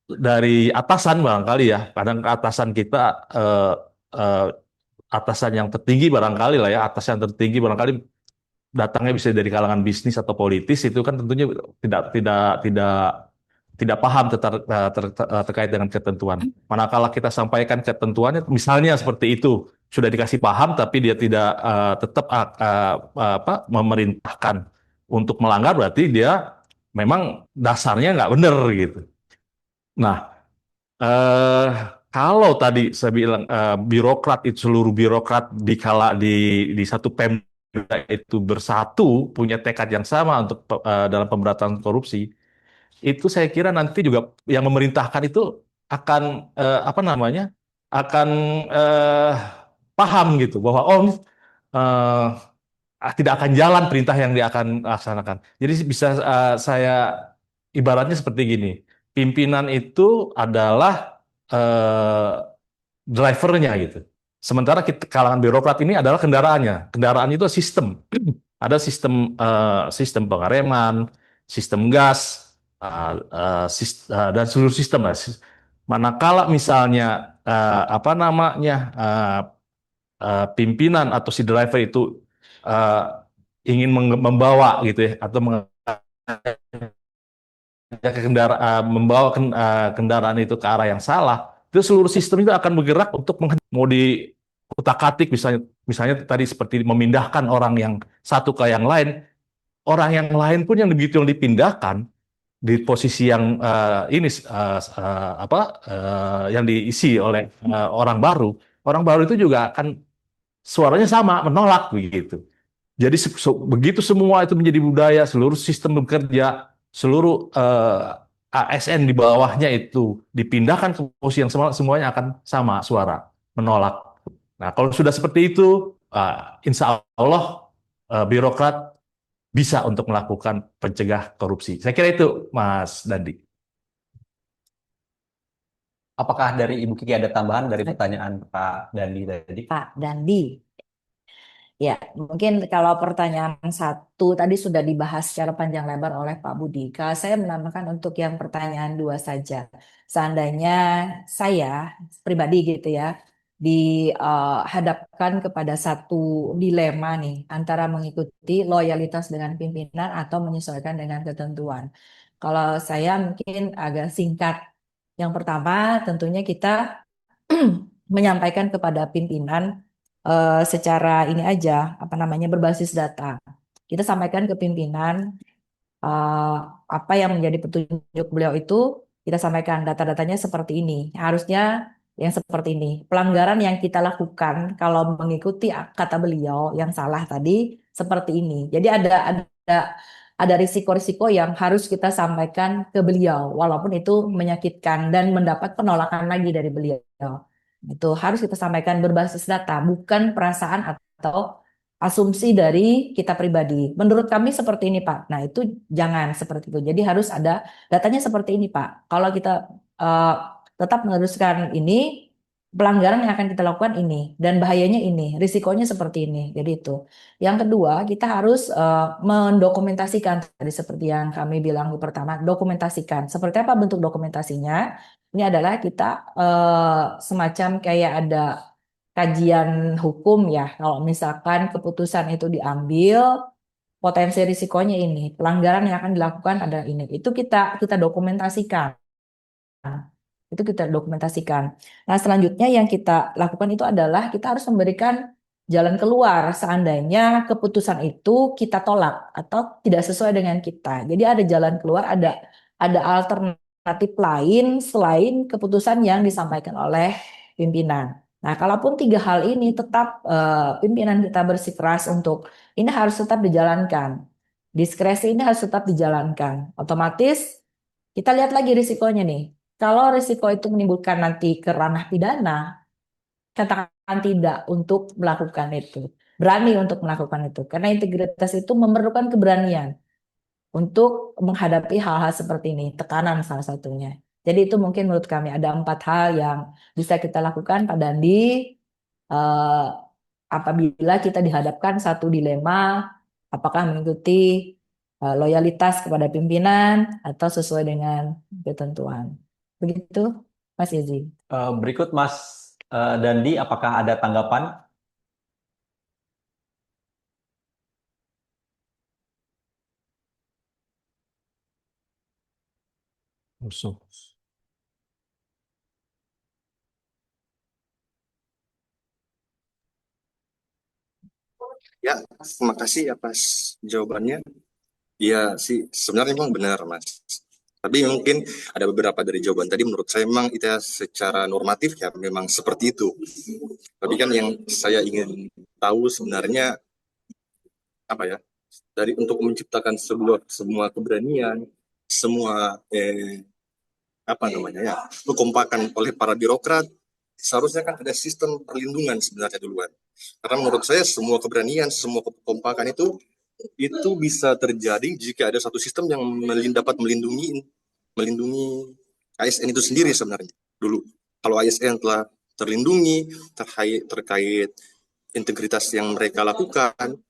dari atasan barangkali ya. Kadang atasan kita eh, atasan yang tertinggi barangkali lah ya, atasan yang tertinggi barangkali datangnya bisa dari kalangan bisnis atau politis itu kan tentunya tidak tidak paham terkait dengan ketentuan. Manakala kita sampaikan ketentuannya, misalnya seperti itu, sudah dikasih paham, tapi dia tidak tetap apa, memerintahkan untuk melanggar, berarti dia memang dasarnya nggak benar gitu. Nah, eh, kalau tadi saya bilang birokrat itu seluruh birokrat di satu Pemda itu bersatu punya tekad yang sama untuk dalam pemberantasan korupsi, itu saya kira nanti juga yang memerintahkan itu akan apa namanya akan eh, paham gitu bahwa tidak akan jalan perintah yang dia akan laksanakan. Jadi bisa saya ibaratnya seperti gini, pimpinan itu adalah eh, drivernya gitu. Sementara kita, kalangan birokrat ini adalah kendaraannya. Kendaraan itu sistem. Ada sistem pengereman, sistem gas, dan seluruh sistem lah. Manakala misalnya apa namanya pimpinan atau si driver itu eh, ingin membawa gitu ya atau membawa kendaraan itu ke arah yang salah, itu seluruh sistem itu akan bergerak untuk mau di utak-atik misalnya misalnya tadi seperti memindahkan orang yang satu ke yang lain, orang yang lain pun yang begitu yang dipindahkan di posisi yang apa yang diisi oleh orang baru itu juga akan suaranya sama menolak begitu. Jadi begitu semua itu menjadi budaya, seluruh sistem bekerja, seluruh ASN di bawahnya itu dipindahkan ke posisi yang semuanya akan sama suara menolak. Nah, kalau sudah seperti itu, insya Allah birokrat bisa untuk melakukan pencegah korupsi. Saya kira itu, Mas Dandi. Apakah dari Ibu Kiki ada tambahan dari pertanyaan Pak Dandi tadi? Pak Dandi. Ya, mungkin kalau pertanyaan satu tadi sudah dibahas secara panjang lebar oleh Pak Budi. Kalau saya menambahkan untuk yang pertanyaan dua saja. Seandainya saya pribadi gitu ya, dihadapkan kepada satu dilema nih, antara mengikuti loyalitas dengan pimpinan atau menyesuaikan dengan ketentuan. Kalau saya mungkin agak singkat. Yang pertama, tentunya kita menyampaikan kepada pimpinan secara ini aja, apa namanya berbasis data. Kita sampaikan ke pimpinan apa yang menjadi petunjuk beliau itu kita sampaikan data-datanya seperti ini. Harusnya yang seperti ini. Pelanggaran yang kita lakukan kalau mengikuti kata beliau yang salah tadi seperti ini. Jadi ada risiko-risiko yang harus kita sampaikan ke beliau walaupun itu menyakitkan dan mendapat penolakan lagi dari beliau. Itu harus kita sampaikan berbasis data, bukan perasaan atau asumsi dari kita pribadi. Menurut kami seperti ini, Pak. Nah, itu jangan seperti itu. Jadi harus ada datanya seperti ini, Pak. Kalau kita tetap meneruskan ini, pelanggaran yang akan kita lakukan ini dan bahayanya ini, risikonya seperti ini. Jadi itu. Yang kedua, kita harus mendokumentasikan tadi seperti yang kami bilang pertama, dokumentasikan. Seperti apa bentuk dokumentasinya? Ini adalah kita semacam kayak ada kajian hukum ya. Kalau misalkan keputusan itu diambil, potensi risikonya ini, pelanggaran yang akan dilakukan ada ini. Itu kita dokumentasikan. Itu kita dokumentasikan. Nah, selanjutnya yang kita lakukan itu adalah kita harus memberikan jalan keluar seandainya keputusan itu kita tolak atau tidak sesuai dengan kita. Jadi ada jalan keluar, ada alternatif lain selain keputusan yang disampaikan oleh pimpinan. Nah, kalaupun tiga hal ini tetap pimpinan kita bersikeras untuk ini harus tetap dijalankan. Diskresi ini harus tetap dijalankan. Otomatis kita lihat lagi risikonya nih. Kalau risiko itu menimbulkan nanti ke ranah pidana, katakan tidak untuk melakukan itu. Berani untuk melakukan itu. Karena integritas itu memerlukan keberanian untuk menghadapi hal-hal seperti ini. Tekanan salah satunya. Jadi itu mungkin menurut kami ada 4 hal yang bisa kita lakukan Pak Dandi. eh, Apabila kita dihadapkan satu dilema, apakah mengikuti loyalitas kepada pimpinan atau sesuai dengan ketentuan. Begitu, Mas Izzy. Berikut Mas Dandi, apakah ada tanggapan? Musuh. Ya, terima kasih atas jawabannya. Iya sih, sebenarnya memang benar, Mas. Tapi mungkin ada beberapa dari jawaban tadi menurut saya memang itu ya secara normatif ya memang seperti itu. Tapi kan yang saya ingin tahu sebenarnya apa ya? Dari untuk menciptakan semua keberanian, semua apa namanya ya, kekompakan oleh para birokrat, seharusnya kan ada sistem perlindungan sebenarnya duluan. Karena menurut saya semua keberanian, semua kekompakan itu bisa terjadi jika ada satu sistem yang dapat melindungi ASN itu sendiri sebenarnya dulu. Kalau ASN telah terlindungi terkait integritas yang mereka lakukan,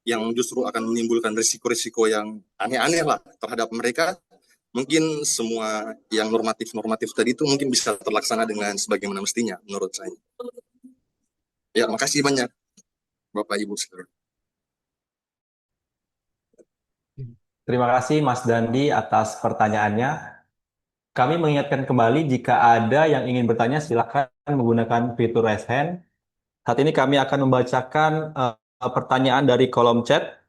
yang justru akan menimbulkan risiko-risiko yang aneh-aneh lah terhadap mereka, mungkin semua yang normatif-normatif tadi itu mungkin bisa terlaksana dengan sebagaimana mestinya menurut saya. Ya, makasih banyak Bapak Ibu sekalian. Terima kasih Mas Dandi atas pertanyaannya. Kami mengingatkan kembali jika ada yang ingin bertanya silakan menggunakan fitur raise hand. Saat ini kami akan membacakan pertanyaan dari kolom chat.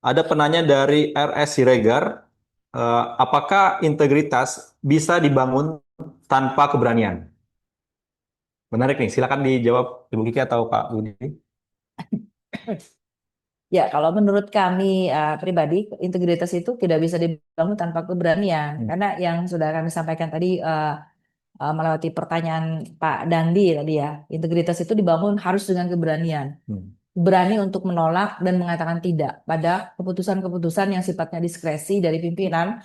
Ada penanya dari RS Siregar. Apakah integritas bisa dibangun tanpa keberanian? Menarik nih, silakan dijawab Ibu Kiki atau Pak Budi. Ya, kalau menurut kami pribadi, integritas itu tidak bisa dibangun tanpa keberanian. Karena yang sudah kami sampaikan tadi melewati pertanyaan Pak Dandi tadi ya, integritas itu dibangun harus dengan keberanian. Berani untuk menolak dan mengatakan tidak pada keputusan-keputusan yang sifatnya diskresi dari pimpinan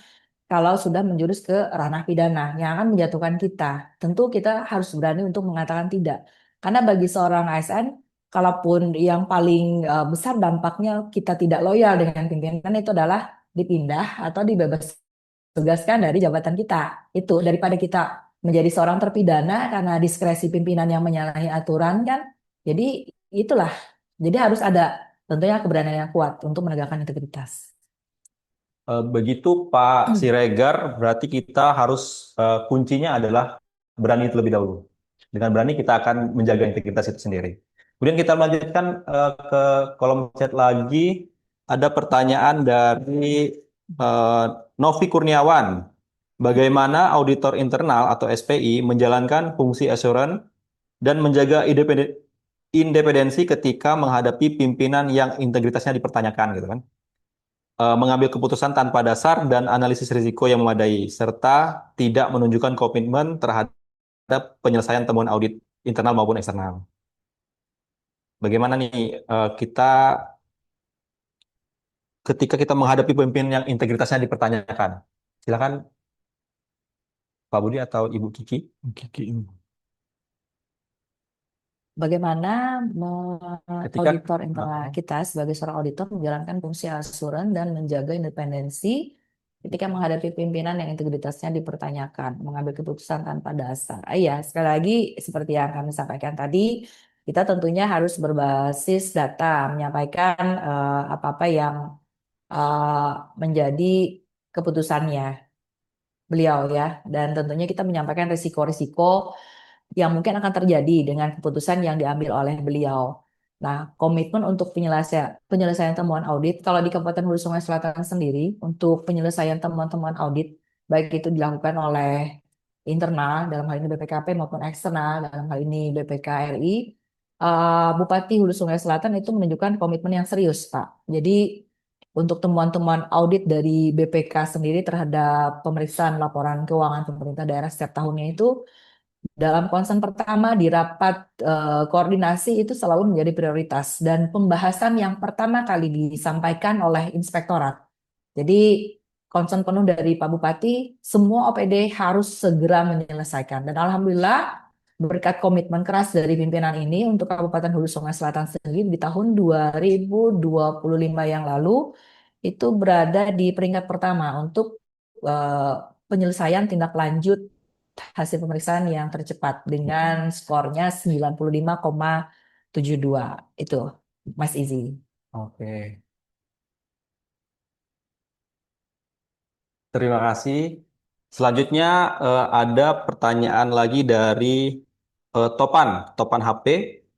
kalau sudah menjurus ke ranah pidana yang akan menjatuhkan kita. Tentu kita harus berani untuk mengatakan tidak. Karena bagi seorang ASN, kalaupun yang paling besar dampaknya kita tidak loyal dengan pimpinan itu adalah dipindah atau dibebas tugaskan dari jabatan kita. Itu daripada kita menjadi seorang terpidana karena diskresi pimpinan yang menyalahi aturan kan. Jadi itulah. Jadi harus ada tentunya keberanian yang kuat untuk menegakkan integritas. Begitu Pak Siregar, berarti kita harus kuncinya adalah berani terlebih dahulu. Dengan berani kita akan menjaga integritas itu sendiri. Kemudian kita melanjutkan ke kolom chat lagi. Ada pertanyaan dari Novi Kurniawan. Bagaimana auditor internal atau SPI menjalankan fungsi assurance dan menjaga independensi ketika menghadapi pimpinan yang integritasnya dipertanyakan gitu kan? Mengambil keputusan tanpa dasar dan analisis risiko yang memadai, serta tidak menunjukkan komitmen terhadap penyelesaian temuan audit internal maupun eksternal. Bagaimana nih kita ketika kita menghadapi pemimpin yang integritasnya dipertanyakan? Silakan Pak Budi atau Ibu Kiki. Bagaimana Ketika auditor internal kita sebagai seorang auditor menjalankan fungsi asuran dan menjaga independensi ketika menghadapi pimpinan yang integritasnya dipertanyakan, mengambil keputusan tanpa dasar. Iya, sekali lagi seperti yang kami sampaikan tadi, kita tentunya harus berbasis data, menyampaikan apa-apa yang eh, menjadi keputusannya beliau ya. Dan tentunya kita menyampaikan risiko-risiko yang mungkin akan terjadi dengan keputusan yang diambil oleh beliau. Nah, komitmen untuk penyelesaian temuan audit, kalau di Kabupaten Hulu Sungai Selatan sendiri, untuk penyelesaian temuan-temuan audit, baik itu dilakukan oleh internal, dalam hal ini BPKP, maupun eksternal, dalam hal ini BPKRI, Bupati Hulu Sungai Selatan itu menunjukkan komitmen yang serius, Pak. Jadi, untuk temuan-temuan audit dari BPK sendiri terhadap pemeriksaan laporan keuangan pemerintah daerah setiap tahunnya itu dalam konsen pertama di rapat koordinasi itu selalu menjadi prioritas dan pembahasan yang pertama kali disampaikan oleh inspektorat. Jadi konsen penuh dari Pak Bupati, semua OPD harus segera menyelesaikan. Dan alhamdulillah berkat komitmen keras dari pimpinan ini untuk Kabupaten Hulu Sungai Selatan sendiri di tahun 2025 yang lalu itu berada di peringkat pertama untuk eh, penyelesaian tindak lanjut hasil pemeriksaan yang tercepat dengan skornya 95,72 itu Mas Izi. Oke, terima kasih. Selanjutnya ada pertanyaan lagi dari Topan HP.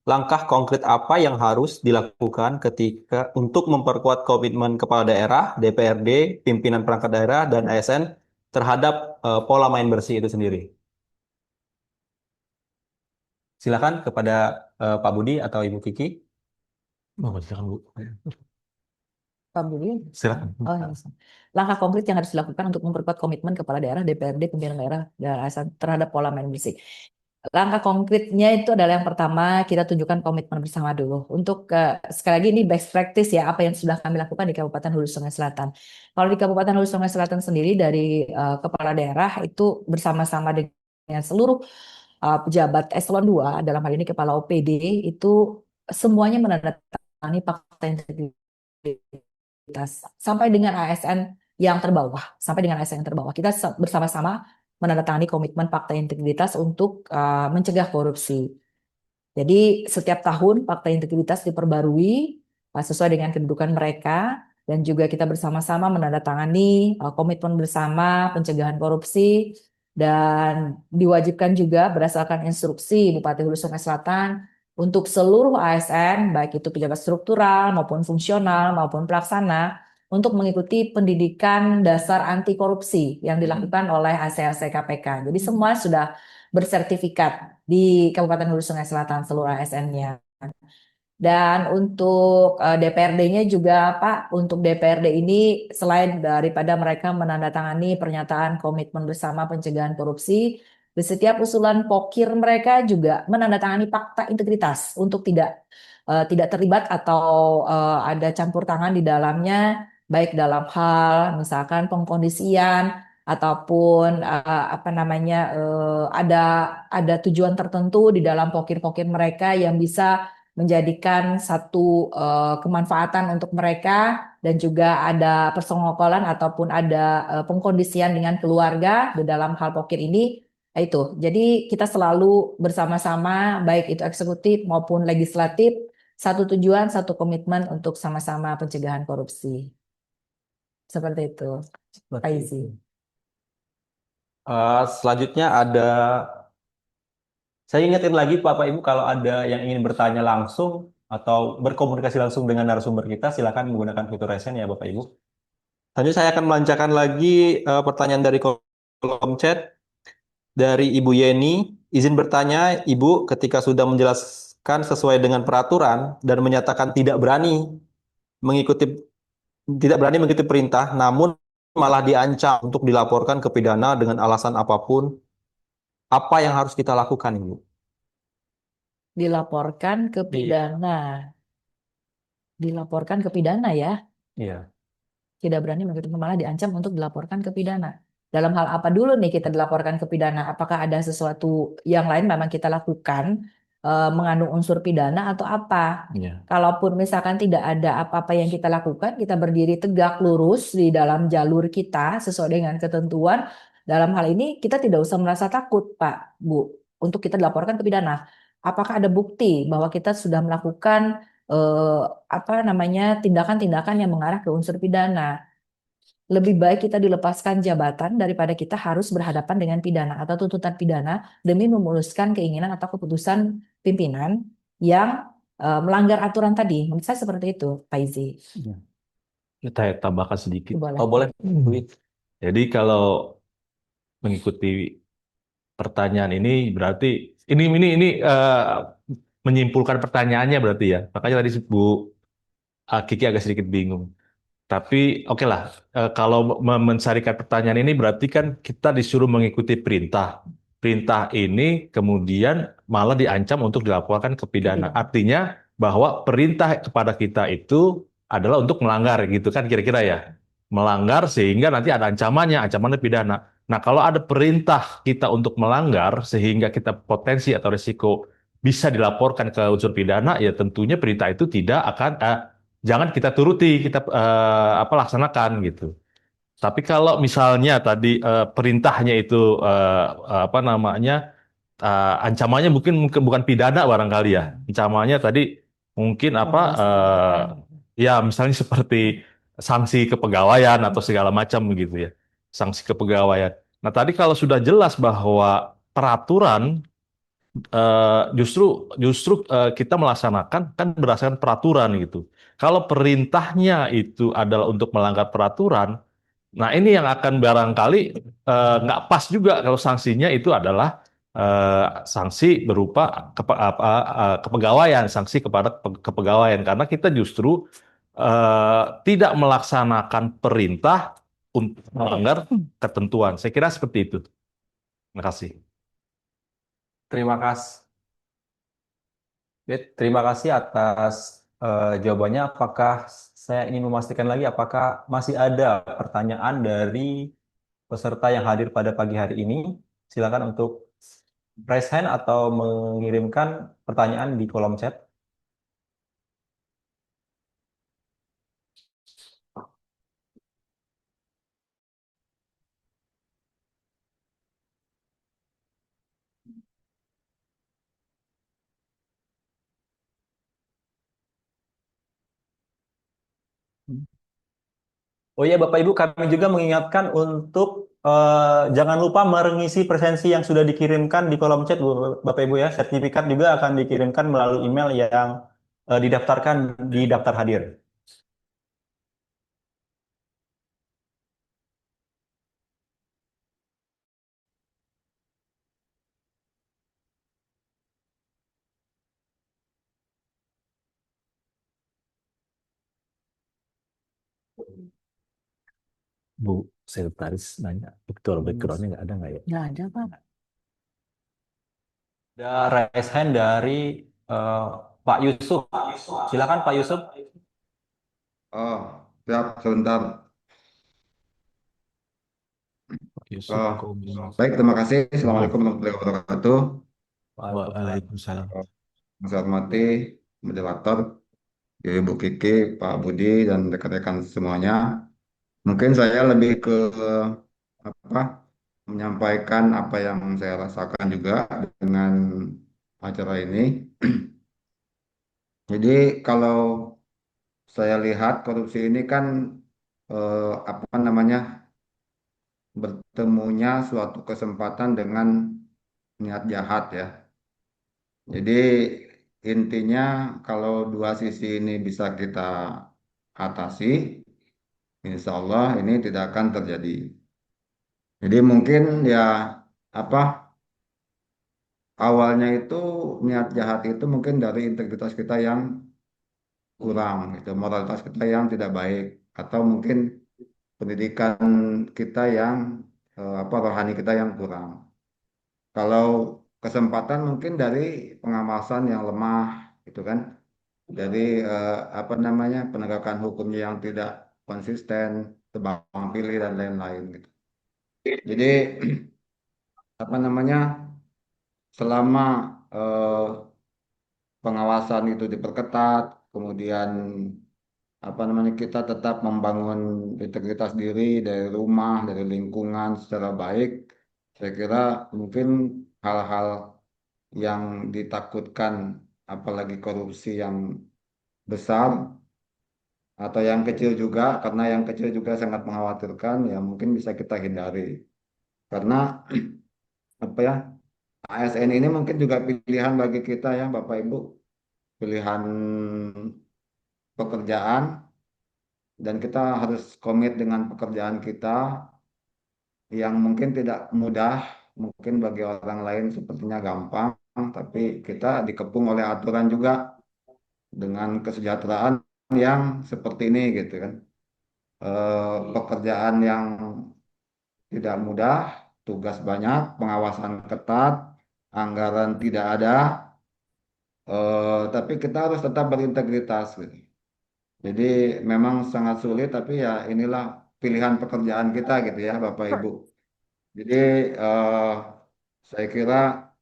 Langkah konkret apa yang harus dilakukan ketika untuk memperkuat komitmen kepala daerah, DPRD, pimpinan perangkat daerah, dan ASN terhadap pola main bersih itu sendiri? Silakan kepada Pak Budi atau Ibu Kiki. Oh, silakan Bu. Pak Budi. Silakan. Oh, ya. Langkah konkret yang harus dilakukan untuk memperkuat komitmen kepala daerah, DPRD, pimpinan daerah, dan ASN terhadap pola main bersih. Langkah konkretnya itu adalah yang pertama kita tunjukkan komitmen bersama dulu. Untuk sekali lagi ini best practice ya apa yang sudah kami lakukan di Kabupaten Hulu Sungai Selatan. Kalau di Kabupaten Hulu Sungai Selatan sendiri dari kepala daerah itu bersama-sama dengan seluruh pejabat eselon 2 dalam hal ini kepala OPD itu semuanya menandatangani fakta integritas sampai dengan ASN yang terbawah, sampai dengan ASN yang terbawah. Kita bersama-sama menandatangani komitmen fakta integritas untuk mencegah korupsi. Jadi setiap tahun fakta integritas diperbarui sesuai dengan kedudukan mereka dan juga kita bersama-sama menandatangani komitmen bersama pencegahan korupsi dan diwajibkan juga berdasarkan instruksi Bupati Hulu Sungai Selatan untuk seluruh ASN baik itu pejabat struktural maupun fungsional maupun pelaksana untuk mengikuti pendidikan dasar anti korupsi yang dilakukan oleh ACLC KPK. Jadi semua sudah bersertifikat di Kabupaten Hulu Sungai Selatan seluruh ASN-nya. Dan untuk DPRD-nya juga Pak, untuk DPRD ini selain daripada mereka menandatangani pernyataan komitmen bersama pencegahan korupsi, di setiap usulan pokir mereka juga menandatangani fakta integritas untuk tidak terlibat atau ada campur tangan di dalamnya, baik dalam hal misalkan pengkondisian ataupun apa namanya ada tujuan tertentu di dalam pokir-pokir mereka yang bisa menjadikan satu kemanfaatan untuk mereka dan juga ada persengkokolan ataupun ada pengkondisian dengan keluarga di dalam hal pokir ini. Nah, itu. Jadi kita selalu bersama-sama baik itu eksekutif maupun legislatif satu tujuan, satu komitmen untuk sama-sama pencegahan korupsi. Seperti itu. Pak Izi. Selanjutnya ada, saya ingetin lagi Bapak Ibu kalau ada yang ingin bertanya langsung atau berkomunikasi langsung dengan narasumber kita, silakan menggunakan fitur raise hand ya Bapak Ibu. Selanjutnya saya akan melancarkan lagi pertanyaan dari kolom chat dari Ibu Yeni. Izin bertanya, Ibu, ketika sudah menjelaskan sesuai dengan peraturan dan menyatakan mengikuti tidak berani mengikuti perintah, namun malah diancam untuk dilaporkan ke pidana dengan alasan apapun, apa yang harus kita lakukan, Ibu? Dilaporkan ke Iya. pidana. Dilaporkan ke pidana ya. Iya. Tidak berani mengikuti malah diancam untuk dilaporkan ke pidana. Dalam hal apa dulu nih kita dilaporkan ke pidana? Apakah ada sesuatu yang lain memang kita lakukan mengandung unsur pidana atau apa? Iya. Kalaupun misalkan tidak ada apa-apa yang kita lakukan, kita berdiri tegak lurus di dalam jalur kita sesuai dengan ketentuan. Dalam hal ini kita tidak usah merasa takut, Pak, Bu, untuk kita dilaporkan ke pidana. apakah ada bukti bahwa kita sudah melakukan apa namanya tindakan-tindakan yang mengarah ke unsur pidana. Lebih baik kita dilepaskan jabatan daripada kita harus berhadapan dengan pidana atau tuntutan pidana demi memuluskan keinginan atau keputusan pimpinan yang melanggar aturan tadi. Menurut saya seperti itu, Pak Izi. Saya tambahkan sedikit. Boleh. Oh boleh. Jadi kalau mengikuti pertanyaan ini berarti ini menyimpulkan pertanyaannya berarti ya. Makanya tadi Bu Kiki agak sedikit bingung. Tapi oke lah, kalau mencarikan pertanyaan ini berarti kan kita disuruh mengikuti perintah. Perintah ini kemudian malah diancam untuk dilaporkan ke pidana. Artinya bahwa perintah kepada kita itu adalah untuk melanggar gitu kan kira-kira ya. Melanggar sehingga nanti ada ancamannya pidana. Nah, kalau ada perintah kita untuk melanggar sehingga kita potensi atau risiko bisa dilaporkan ke unsur pidana, ya tentunya perintah itu tidak akan jangan kita turuti, kita laksanakan gitu. Tapi kalau misalnya tadi perintahnya itu ancamannya mungkin bukan pidana barangkali ya. Ancamannya tadi mungkin ya misalnya seperti sanksi kepegawaian atau segala macam begitu ya. Sanksi kepegawaian. Nah, tadi kalau sudah jelas bahwa peraturan justru kita melaksanakan kan berdasarkan peraturan gitu. Kalau perintahnya itu adalah untuk melanggar peraturan, nah ini yang akan barangkali nggak pas juga kalau sanksinya itu adalah sanksi berupa kepegawaian, sanksi kepada kepegawaian karena kita justru tidak melaksanakan perintah untuk melanggar ketentuan. Saya kira seperti itu. Terima kasih. Terima kasih. Terima kasih atas jawabannya. Apakah saya ingin memastikan lagi apakah masih ada pertanyaan dari peserta yang hadir pada pagi hari ini? Silakan untuk raise hand atau mengirimkan pertanyaan di kolom chat. Oh iya Bapak Ibu, kami juga mengingatkan untuk jangan lupa mengisi presensi yang sudah dikirimkan di kolom chat Bapak Ibu ya. Sertifikat juga akan dikirimkan melalui email yang didaftarkan di daftar hadir. Bu Sekretaris nanya, background-nya nggak ya? Nggak ada, Pak. Ada raise hand dari eh, Pak Yusuf. Silakan Pak Yusuf. Oh, siap sebentar. Yusuf Oh, Komi. baik, terima kasih. Assalamualaikum warahmatullahi wabarakatuh. Waalaikumsalam. Saya hormati moderator, Ibu Kiki, Pak Budi, dan rekan-rekan semuanya. Mungkin saya lebih ke apa menyampaikan apa yang saya rasakan juga dengan acara ini. Jadi kalau saya lihat korupsi ini kan apa namanya bertemunya suatu kesempatan dengan niat jahat ya. Jadi intinya kalau dua sisi ini bisa kita atasi, insya Allah ini tidak akan terjadi. Jadi mungkin ya apa awalnya itu niat jahat itu mungkin dari integritas kita yang kurang, gitu, moralitas kita yang tidak baik, atau mungkin pendidikan kita yang rohani kita yang kurang. Kalau kesempatan mungkin dari pengawasan yang lemah, gitu kan, dari apa namanya penegakan hukumnya yang tidak konsisten, tebang pilih dan lain-lain, gitu. Jadi apa namanya selama eh, pengawasan itu diperketat, kemudian apa namanya kita tetap membangun integritas diri dari rumah, dari lingkungan secara baik, saya kira mungkin hal-hal yang ditakutkan, apalagi korupsi yang besar atau yang kecil juga, karena yang kecil juga sangat mengkhawatirkan, ya mungkin bisa kita hindari. Karena apa ya, ASN ini mungkin juga pilihan bagi kita ya Bapak Ibu, pilihan pekerjaan, dan kita harus komit dengan pekerjaan kita yang mungkin tidak mudah, mungkin bagi orang lain sepertinya gampang, tapi kita dikepung oleh aturan juga dengan kesejahteraan yang seperti ini gitu kan. Pekerjaan yang tidak mudah, tugas banyak, pengawasan ketat, anggaran tidak ada, tapi kita harus tetap berintegritas gitu. Jadi memang sangat sulit, tapi ya inilah pilihan pekerjaan kita gitu ya Bapak Ibu. Jadi eh, saya kira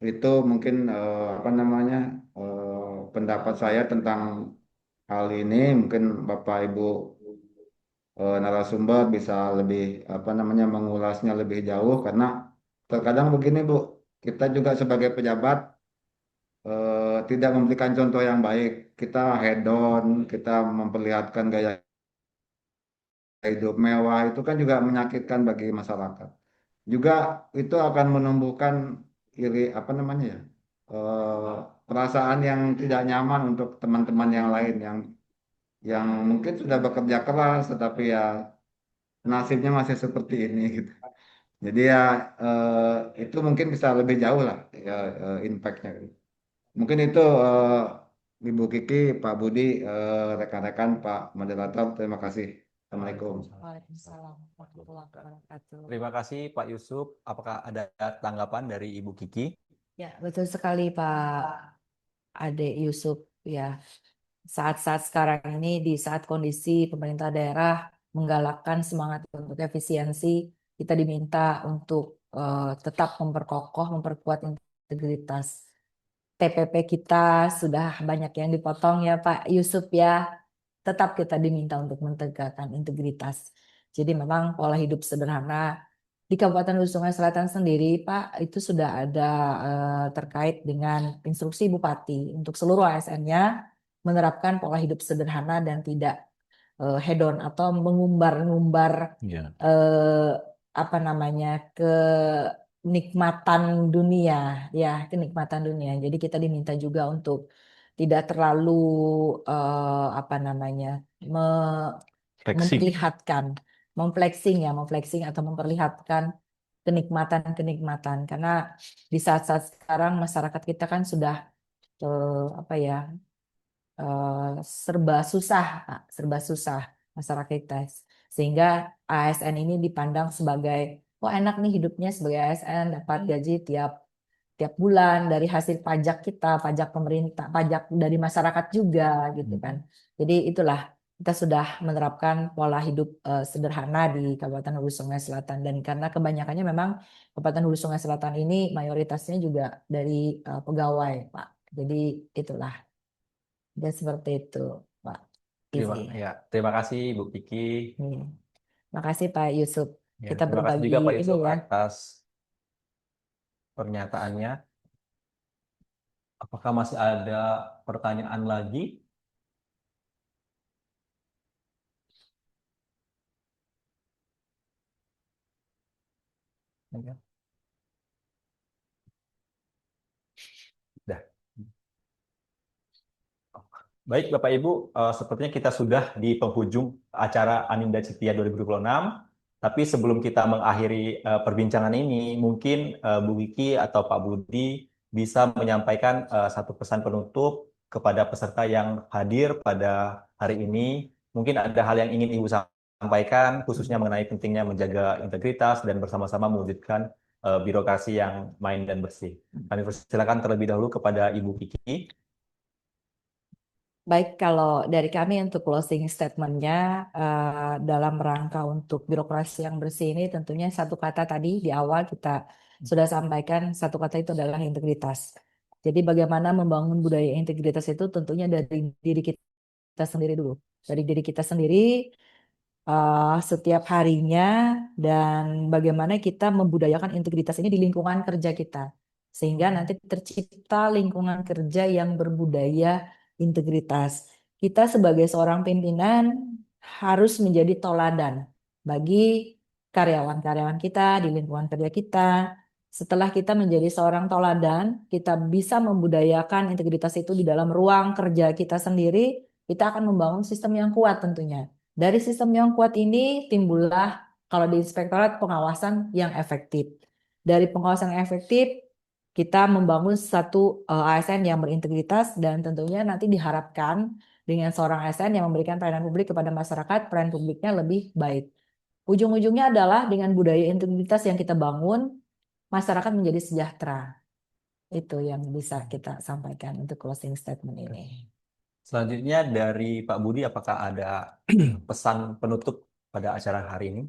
itu mungkin apa namanya, pendapat saya tentang hal ini. Mungkin Bapak Ibu narasumber bisa lebih apa namanya mengulasnya lebih jauh, karena terkadang begini Bu, kita juga sebagai pejabat tidak memberikan contoh yang baik. Kita hedon, kita memperlihatkan gaya hidup mewah, itu kan juga menyakitkan bagi masyarakat. Juga itu akan menumbuhkan iri apa namanya ya, perasaan yang tidak nyaman untuk teman-teman yang lain yang mungkin sudah bekerja keras tetapi ya nasibnya masih seperti ini gitu. Jadi ya itu mungkin bisa lebih jauh lah ya, impact-nya. Mungkin itu Ibu Kiki, Pak Budi, rekan-rekan, Pak moderator, terima kasih. Assalamualaikum. Waalaikumsalam warahmatullahi wabarakatuh. Terima kasih Pak Yusuf. Apakah ada tanggapan dari Ibu Kiki? Ya, betul sekali Pak Ade Yusuf ya. Saat-saat sekarang ini di saat kondisi pemerintah daerah menggalakkan semangat untuk efisiensi, kita diminta untuk tetap memperkokoh, memperkuat integritas. TPP kita sudah banyak yang dipotong ya Pak Yusuf ya. Tetap kita diminta untuk menegakkan integritas. Jadi memang pola hidup sederhana di Kabupaten Hulu Sungai Selatan sendiri, Pak, itu sudah ada terkait dengan instruksi Bupati untuk seluruh ASN-nya menerapkan pola hidup sederhana dan tidak hedon atau mengumbar-ngumbar Ya. apa namanya kenikmatan dunia, ya kenikmatan dunia. Jadi kita diminta juga untuk tidak terlalu apa namanya Flexing. memperlihatkan, memflexing atau memperlihatkan kenikmatan-kenikmatan karena di saat-saat sekarang masyarakat kita kan sudah apa ya serba susah, Pak, serba susah masyarakat kita sehingga ASN ini dipandang sebagai wah enak nih hidupnya sebagai ASN dapat gaji tiap tiap bulan dari hasil pajak kita, pajak pemerintah, pajak dari masyarakat juga gitu kan. Jadi itulah kita sudah menerapkan pola hidup sederhana di Kabupaten Hulu Sungai Selatan dan karena kebanyakannya memang Kabupaten Hulu Sungai Selatan ini mayoritasnya juga dari pegawai, Pak. Jadi itulah dan seperti itu, Pak Izzy. Terima kasih Ibu Kiki. Makasih Pak Yusuf. Ya, Kita terima kasih berbagi juga Pak ini Yusuf ya. atas pernyataannya. Apakah masih ada pertanyaan lagi? Ya. Dah. Baik Bapak Ibu, sepertinya kita sudah di penghujung acara Aninda Cetia 2026. Tapi sebelum kita mengakhiri perbincangan ini, mungkin Bu Wiki atau Pak Budi bisa menyampaikan satu pesan penutup kepada peserta yang hadir pada hari ini. Mungkin ada hal yang ingin Ibu sampaikan, khususnya mengenai pentingnya menjaga integritas dan bersama-sama mewujudkan birokrasi yang main dan bersih. Kami persilakan terlebih dahulu kepada Ibu Kiki. Baik, kalau dari kami untuk closing statement-nya dalam rangka untuk birokrasi yang bersih ini tentunya satu kata tadi di awal kita sudah sampaikan, satu kata itu adalah integritas. Jadi bagaimana membangun budaya integritas itu tentunya dari diri kita sendiri dulu. Dari diri kita sendiri setiap harinya dan bagaimana kita membudayakan integritas ini di lingkungan kerja kita. sehingga nanti tercipta lingkungan kerja yang berbudaya integritas. Kita sebagai seorang pimpinan harus menjadi toladan bagi karyawan-karyawan kita di lingkungan kerja kita. Setelah kita menjadi seorang toladan, kita bisa membudayakan integritas itu di dalam ruang kerja kita sendiri, kita akan membangun sistem yang kuat tentunya. Dari sistem yang kuat ini timbullah kalau di inspektorat pengawasan yang efektif. Dari pengawasan yang efektif, kita membangun satu ASN yang berintegritas dan tentunya nanti diharapkan dengan seorang ASN yang memberikan pelayanan publik kepada masyarakat, pelayanan publiknya lebih baik. Ujung-ujungnya adalah dengan budaya integritas yang kita bangun, masyarakat menjadi sejahtera. Itu yang bisa kita sampaikan untuk closing statement ini. Selanjutnya dari Pak Budi, apakah ada pesan penutup pada acara hari ini?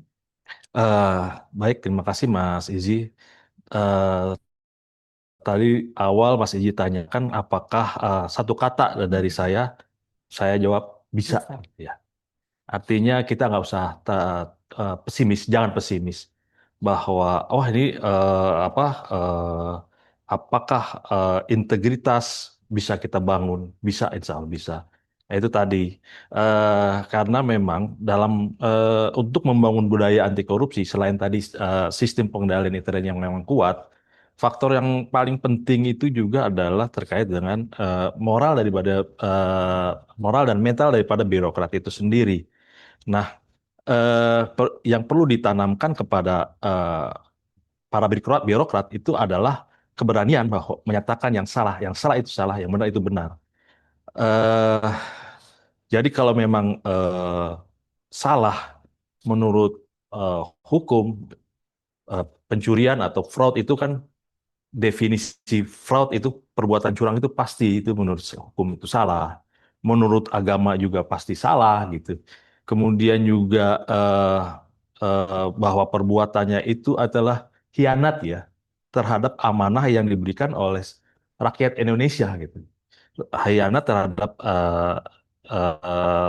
Baik, terima kasih Mas Izzy. Eh, Tadi awal Mas Izzy tanyakan apakah satu kata dari saya jawab bisa. Bisa. Ya. Artinya kita nggak usah pesimis, jangan pesimis bahwa ini apakah integritas bisa kita bangun? Bisa, insya Allah bisa. Nah, itu tadi karena memang untuk membangun budaya anti korupsi selain tadi sistem pengendalian intern yang memang kuat, faktor yang paling penting itu juga adalah terkait dengan moral dan mental daripada birokrat itu sendiri. Nah, yang perlu ditanamkan kepada para birokrat itu adalah keberanian bahwa menyatakan yang salah itu salah, yang benar itu benar. Eh, jadi kalau memang salah menurut hukum, pencurian atau fraud itu kan definisi fraud itu perbuatan curang itu pasti itu menurut hukum itu salah. Menurut agama juga pasti salah gitu. Kemudian juga bahwa perbuatannya itu adalah khianat ya terhadap amanah yang diberikan oleh rakyat Indonesia gitu. Khianat terhadap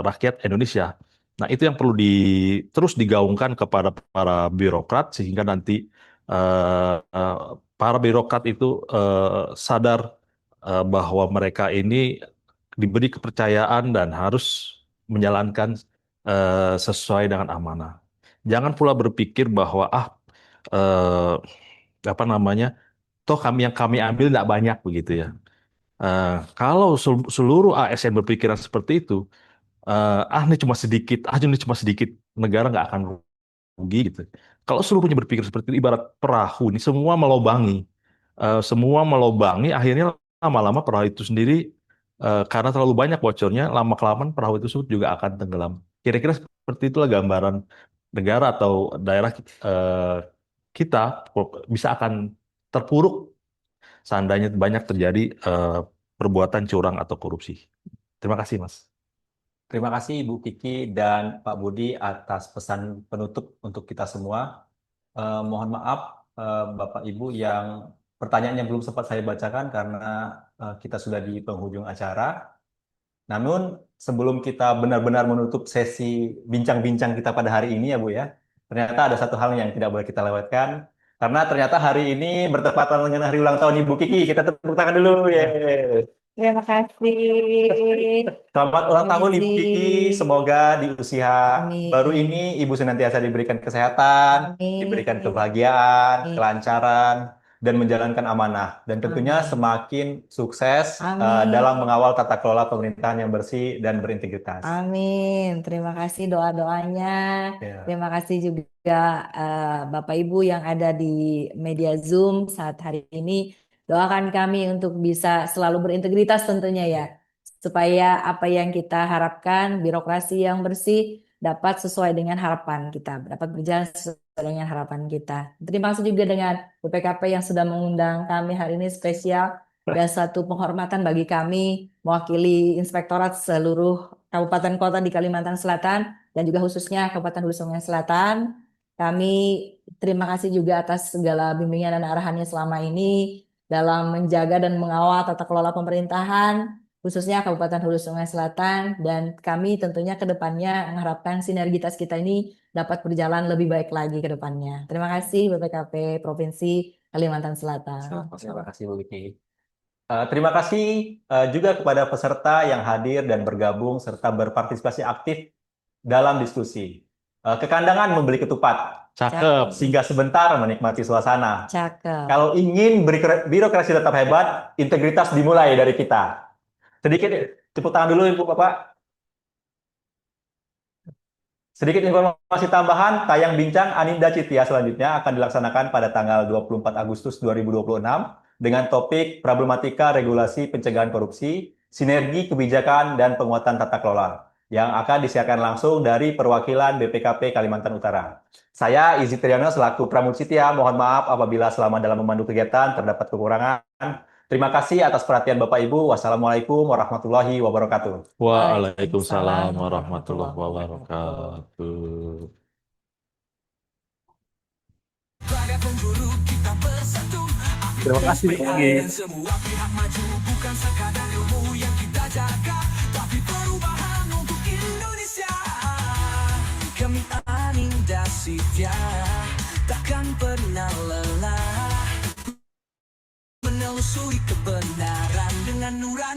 rakyat Indonesia. Nah, itu yang perlu terus digaungkan kepada para birokrat sehingga nanti para birokrat itu sadar bahwa mereka ini diberi kepercayaan dan harus menjalankan sesuai dengan amanah. Jangan pula berpikir bahwa eh, apa namanya, toh yang kami ambil tidak banyak begitu ya. Kalau seluruh ASN berpikiran seperti itu, ini cuma sedikit, negara nggak akan rugi gitu. Kalau seluruhnya berpikir seperti itu, ibarat perahu ini semua melobangi, akhirnya lama-lama perahu itu sendiri karena terlalu banyak bocornya, lama-kelamaan perahu itu juga akan tenggelam. Kira-kira seperti itulah gambaran negara atau daerah kita bisa akan terpuruk seandainya banyak terjadi perbuatan curang atau korupsi. Terima kasih, Mas. Terima kasih Ibu Kiki dan Pak Budi atas pesan penutup untuk kita semua. Mohon maaf Bapak Ibu yang pertanyaannya belum sempat saya bacakan karena kita sudah di penghujung acara. Namun sebelum kita benar-benar menutup sesi bincang-bincang kita pada hari ini ya Bu ya, ternyata ada satu hal yang tidak boleh kita lewatkan. Karena ternyata hari ini bertepatan dengan hari ulang tahun Ibu Kiki. Kita tepuk tangan dulu ya. Terima kasih. Selamat ulang tahun Ibu Izzy. Kiki. Semoga di usia Amin. baru ini Ibu senantiasa diberikan kesehatan, Amin. diberikan kebahagiaan, Amin. kelancaran, dan menjalankan amanah. Dan tentunya Amin. semakin sukses Amin. dalam mengawal tata kelola pemerintahan yang bersih dan berintegritas. Amin. Terima kasih doa-doanya. Ya. Terima kasih juga Bapak Ibu yang ada di media Zoom saat hari ini. Doakan kami untuk bisa selalu berintegritas tentunya ya. Supaya apa yang kita harapkan, birokrasi yang bersih dapat sesuai dengan harapan kita. Dapat berjalan sesuai dengan harapan kita. Terima kasih juga dengan BPKP yang sudah mengundang kami hari ini spesial. Dan satu penghormatan bagi kami mewakili inspektorat seluruh kabupaten kota di Kalimantan Selatan dan juga khususnya Kabupaten Hulu Sungai Selatan. Kami terima kasih juga atas segala bimbingan dan arahannya selama ini dalam menjaga dan mengawal tata kelola pemerintahan khususnya Kabupaten Hulu Sungai Selatan dan kami tentunya ke depannya mengharapkan sinergitas kita ini dapat berjalan lebih baik lagi ke depannya. Terima kasih BPKP Provinsi Kalimantan Selatan. Terima kasih Bu Vicky. Terima kasih juga kepada peserta yang hadir dan bergabung serta berpartisipasi aktif dalam diskusi. Kekandangan membeli ketupat, Cakep. singgah sebentar menikmati suasana. Cakep. Kalau ingin birokrasi tetap hebat, integritas dimulai dari kita. Sedikit tepuk tangan dulu Ibu Bapak. Sedikit informasi tambahan, tayang bincang Aninda Citya selanjutnya akan dilaksanakan pada tanggal 24 Agustus 2026 dengan topik problematika regulasi pencegahan korupsi, sinergi kebijakan dan penguatan tata kelola yang akan disiarkan langsung dari perwakilan BPKP Kalimantan Utara. Saya Izzy Triyono selaku Pramudcitya, mohon maaf apabila selama dalam memandu kegiatan terdapat kekurangan. Terima kasih atas perhatian Bapak Ibu. Wassalamualaikum warahmatullahi wabarakatuh. Waalaikumsalam warahmatullahi wabarakatuh. Bagai penjuru kita bersatu. Terima kasih lagi. Semua pihak maju bukan sekadar ilmu yang kita jaga, tapi perubahan untuk Indonesia. Kami Aninda Citya takkan pernah lelah menelusuri kebenaran dengan nurani.